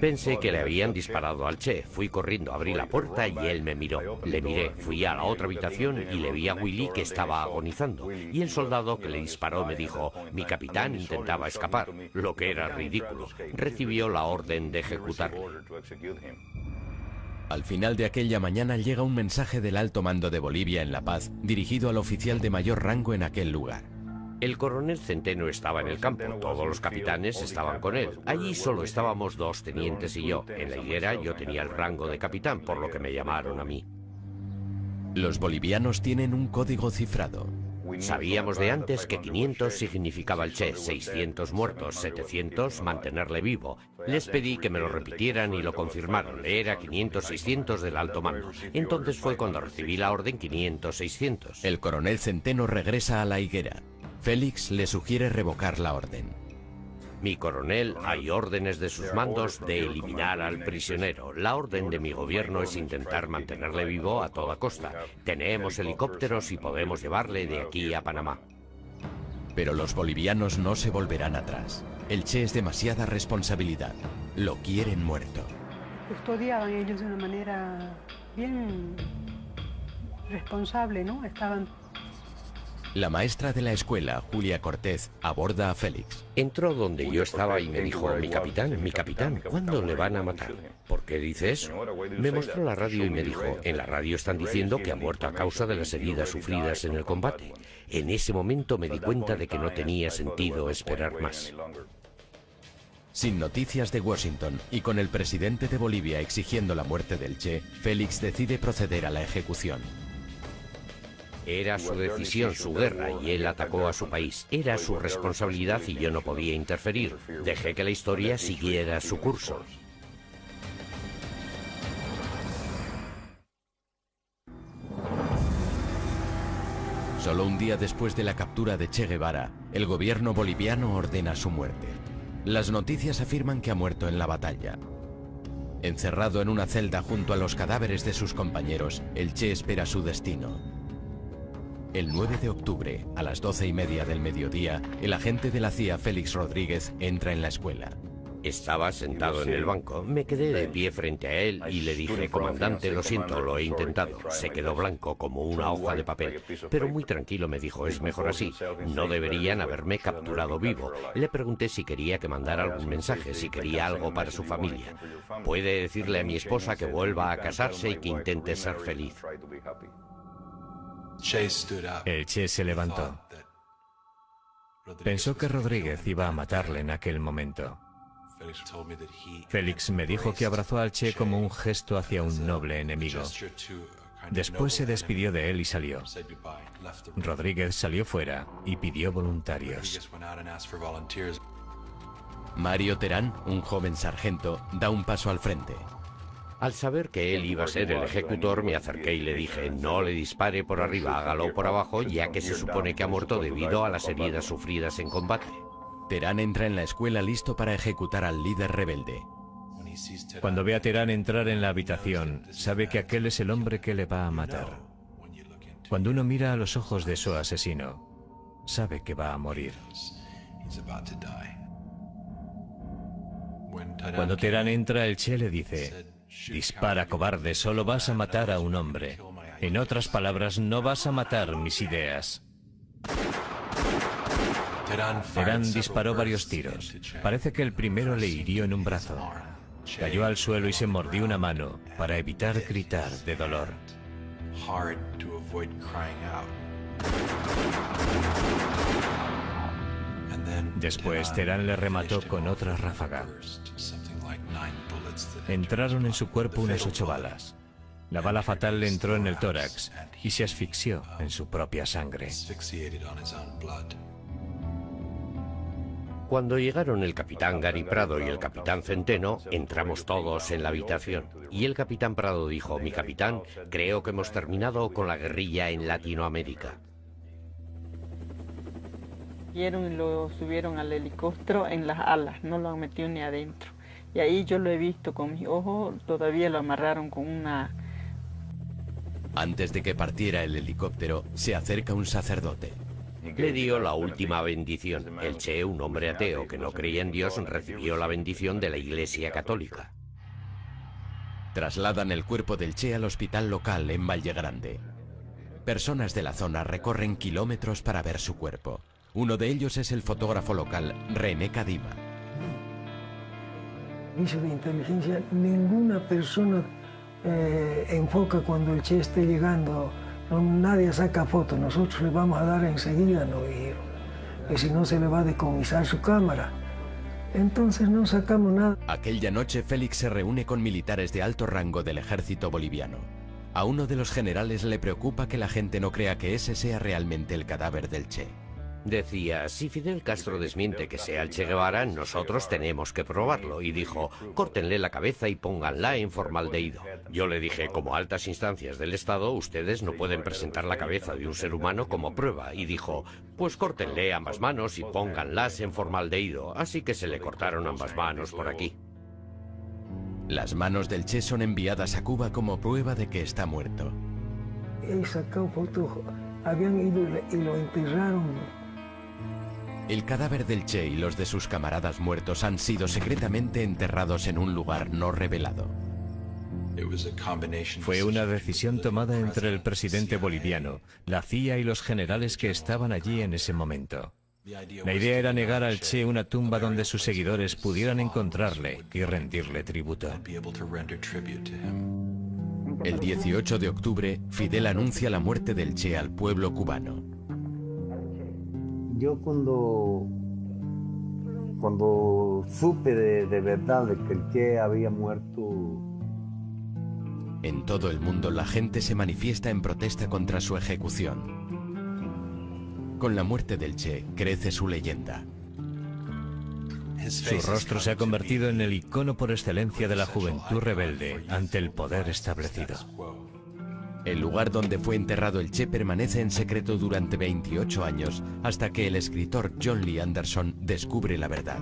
Pensé que le habían disparado al Che. Fui corriendo, abrí la puerta y él me miró. Le miré, fui a la otra habitación y le vi a Willy que estaba agonizando. Y el soldado que le disparó me dijo, mi capitán intentaba escapar, lo que era ridículo. Recibió la orden de ejecutarle. Al final de aquella mañana llega un mensaje del alto mando de Bolivia en La Paz, dirigido al oficial de mayor rango en aquel lugar. El coronel Centeno estaba en el campo, todos los capitanes estaban con él. Allí solo estábamos 2 tenientes y yo. En la higuera yo tenía el rango de capitán, por lo que me llamaron a mí. Los bolivianos tienen un código cifrado. Sabíamos de antes que 500 significaba el Che, 600 muertos, 700 mantenerle vivo. Les pedí que me lo repitieran y lo confirmaron. Era 500-600 del alto mando. Entonces fue cuando recibí la orden 500-600. El coronel Centeno regresa a la higuera. Félix le sugiere revocar la orden. Mi coronel, hay órdenes de sus mandos de eliminar al prisionero. La orden de mi gobierno es intentar mantenerle vivo a toda costa. Tenemos helicópteros y podemos llevarle de aquí a Panamá. Pero los bolivianos no se volverán atrás. El Che es demasiada responsabilidad. Lo quieren muerto. Custodiaban ellos de una manera bien responsable, ¿no? Estaban... La maestra de la escuela, Julia Cortés, aborda a Félix. Entró donde yo estaba y me dijo, mi capitán, ¿cuándo le van a matar? ¿Por qué dice eso? Me mostró la radio y me dijo, en la radio están diciendo que ha muerto a causa de las heridas sufridas en el combate. En ese momento me di cuenta de que no tenía sentido esperar más. Sin noticias de Washington y con el presidente de Bolivia exigiendo la muerte del Che, Félix decide proceder a la ejecución. Era su decisión, su guerra, y él atacó a su país. Era su responsabilidad y yo no podía interferir. Dejé que la historia siguiera su curso. Solo un día después de la captura de Che Guevara, el gobierno boliviano ordena su muerte. Las noticias afirman que ha muerto en la batalla. Encerrado en una celda junto a los cadáveres de sus compañeros, el Che espera su destino. El 9 de octubre, a las 12:30 del mediodía, el agente de la CIA, Félix Rodríguez, entra en la escuela. Estaba sentado en el banco, me quedé de pie frente a él y le dije, comandante, lo siento, lo he intentado. Se quedó blanco como una hoja de papel, pero muy tranquilo me dijo, es mejor así, no deberían haberme capturado vivo. Le pregunté si quería que mandara algún mensaje, si quería algo para su familia. Puede decirle a mi esposa que vuelva a casarse y que intente ser feliz. El Che se levantó. Pensó que Rodríguez iba a matarle en aquel momento. Félix me dijo que abrazó al Che como un gesto hacia un noble enemigo. Después se despidió de él y salió. Rodríguez salió fuera y pidió voluntarios. Mario Terán, un joven sargento, da un paso al frente. Al saber que él iba a ser el ejecutor, me acerqué y le dije, no le dispare por arriba, hágalo por abajo, ya que se supone que ha muerto debido a las heridas sufridas en combate. Terán entra en la escuela listo para ejecutar al líder rebelde. Cuando ve a Terán entrar en la habitación, sabe que aquel es el hombre que le va a matar. Cuando uno mira a los ojos de su asesino, sabe que va a morir. Cuando Terán entra, el Che le dice, dispara, cobarde, solo vas a matar a un hombre. En otras palabras, no vas a matar mis ideas. Terán disparó varios tiros. Parece que el primero le hirió en un brazo. Cayó al suelo y se mordió una mano para evitar gritar de dolor. Después, Terán le remató con otra ráfaga. Entraron en su cuerpo unas 8 balas. La bala fatal le entró en el tórax y se asfixió en su propia sangre. Cuando llegaron el capitán Gary Prado y el capitán Centeno, entramos todos en la habitación. Y el capitán Prado dijo, mi capitán, creo que hemos terminado con la guerrilla en Latinoamérica. Y lo subieron al helicóptero en las alas, no lo han metido ni adentro. Y ahí yo lo he visto con mis ojos, todavía lo amarraron con una... Antes de que partiera el helicóptero, se acerca un sacerdote. Le dio la última bendición. El Che, un hombre ateo que no creía en Dios, recibió la bendición de la Iglesia Católica. Trasladan el cuerpo del Che al hospital local en Valle Grande. Personas de la zona recorren kilómetros para ver su cuerpo. Uno de ellos es el fotógrafo local, René Cadima. Servicio de inteligencia, ninguna persona enfoca cuando el Che esté llegando. Nadie saca fotos, nosotros le vamos a dar enseguida, no dijeron. Que si no se le va a decomisar su cámara. Entonces no sacamos nada. Aquella noche Félix se reúne con militares de alto rango del ejército boliviano. A uno de los generales le preocupa que la gente no crea que ese sea realmente el cadáver del Che. Decía, si Fidel Castro desmiente que sea el Che Guevara, nosotros tenemos que probarlo. Y dijo, córtenle la cabeza y pónganla en formaldehído. Yo le dije, como altas instancias del Estado, ustedes no pueden presentar la cabeza de un ser humano como prueba. Y dijo, pues córtenle ambas manos y pónganlas en formaldehído. Así que se le cortaron ambas manos por aquí. Las manos del Che son enviadas a Cuba como prueba de que está muerto. He sacado fotos, habían ido y lo enterraron. El cadáver del Che y los de sus camaradas muertos han sido secretamente enterrados en un lugar no revelado. Fue una decisión tomada entre el presidente boliviano, la CIA y los generales que estaban allí en ese momento. La idea era negar al Che una tumba donde sus seguidores pudieran encontrarle y rendirle tributo. El 18 de octubre, Fidel anuncia la muerte del Che al pueblo cubano. Yo cuando supe de verdad de que el Che había muerto... En todo el mundo la gente se manifiesta en protesta contra su ejecución. Con la muerte del Che crece su leyenda. Su rostro se ha convertido en el icono por excelencia de la juventud rebelde ante el poder establecido. El lugar donde fue enterrado el Che permanece en secreto durante 28 años, hasta que el escritor John Lee Anderson descubre la verdad.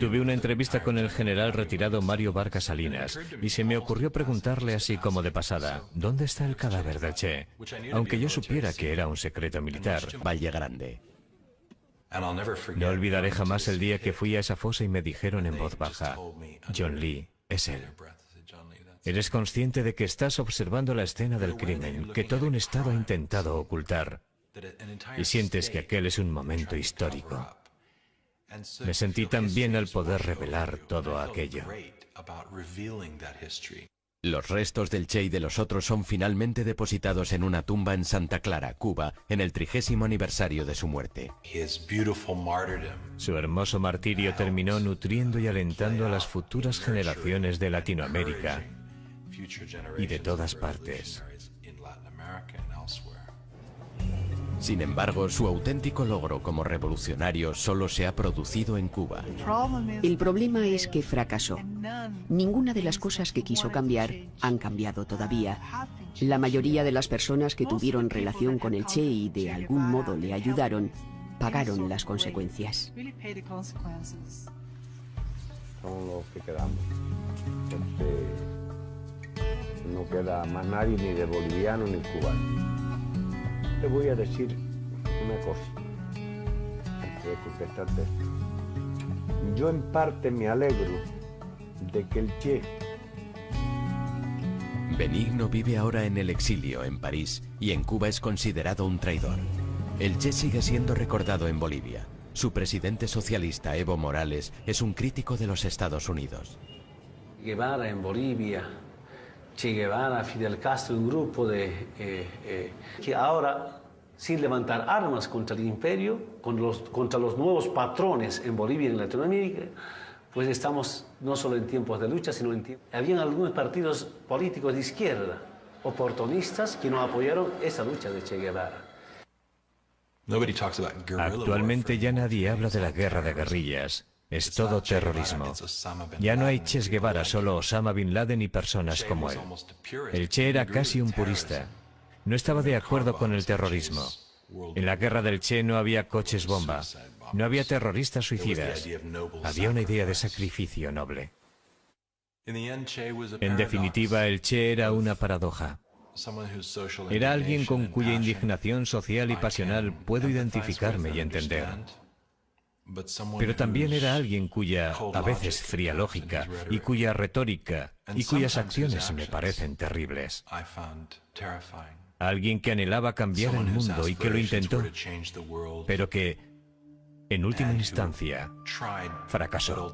Tuve una entrevista con el general retirado Mario Vargas Salinas y se me ocurrió preguntarle así como de pasada, ¿dónde está el cadáver del Che? Aunque yo supiera que era un secreto militar. Valle Grande. No olvidaré jamás el día que fui a esa fosa y me dijeron en voz baja, John Lee, es él. Eres consciente de que estás observando la escena del crimen, que todo un Estado ha intentado ocultar, y sientes que aquel es un momento histórico. Me sentí tan bien al poder revelar todo aquello. Los restos del Che y de los otros son finalmente depositados en una tumba en Santa Clara, Cuba, en el 30º aniversario de su muerte. Su hermoso martirio terminó nutriendo y alentando a las futuras generaciones de Latinoamérica y de todas partes. Sin embargo, su auténtico logro como revolucionario solo se ha producido en Cuba. El problema es que fracasó. Ninguna de las cosas que quiso cambiar han cambiado todavía. La mayoría de las personas que tuvieron relación con el Che y de algún modo le ayudaron, pagaron las consecuencias. Son los que quedamos. No queda más nadie, ni de boliviano ni cubano. Te voy a decir una cosa, antes de contestarte esto. Yo en parte me alegro de que el Che... Benigno vive ahora en el exilio en París y en Cuba es considerado un traidor. El Che sigue siendo recordado en Bolivia. Su presidente socialista, Evo Morales, es un crítico de los Estados Unidos. Guevara en Bolivia, Che Guevara, Fidel Castro, un grupo que ahora, sin levantar armas contra el imperio, contra los nuevos patrones en Bolivia y en Latinoamérica, pues estamos no solo en tiempos de lucha, sino en tiempos... Habían algunos partidos políticos de izquierda, oportunistas, que no apoyaron esa lucha de Che Guevara. Actualmente ya nadie habla de la guerra de guerrillas. Es todo terrorismo. Ya no hay Che Guevara, solo Osama Bin Laden y personas como él. El Che era casi un purista. No estaba de acuerdo con el terrorismo. En la guerra del Che no había coches bomba. No había terroristas suicidas. Había una idea de sacrificio noble. En definitiva, el Che era una paradoja. Era alguien con cuya indignación social y pasional puedo identificarme y entender. Pero también era alguien cuya, a veces, fría lógica y cuya retórica y cuyas acciones me parecen terribles. Alguien que anhelaba cambiar el mundo y que lo intentó, pero que, en última instancia, fracasó.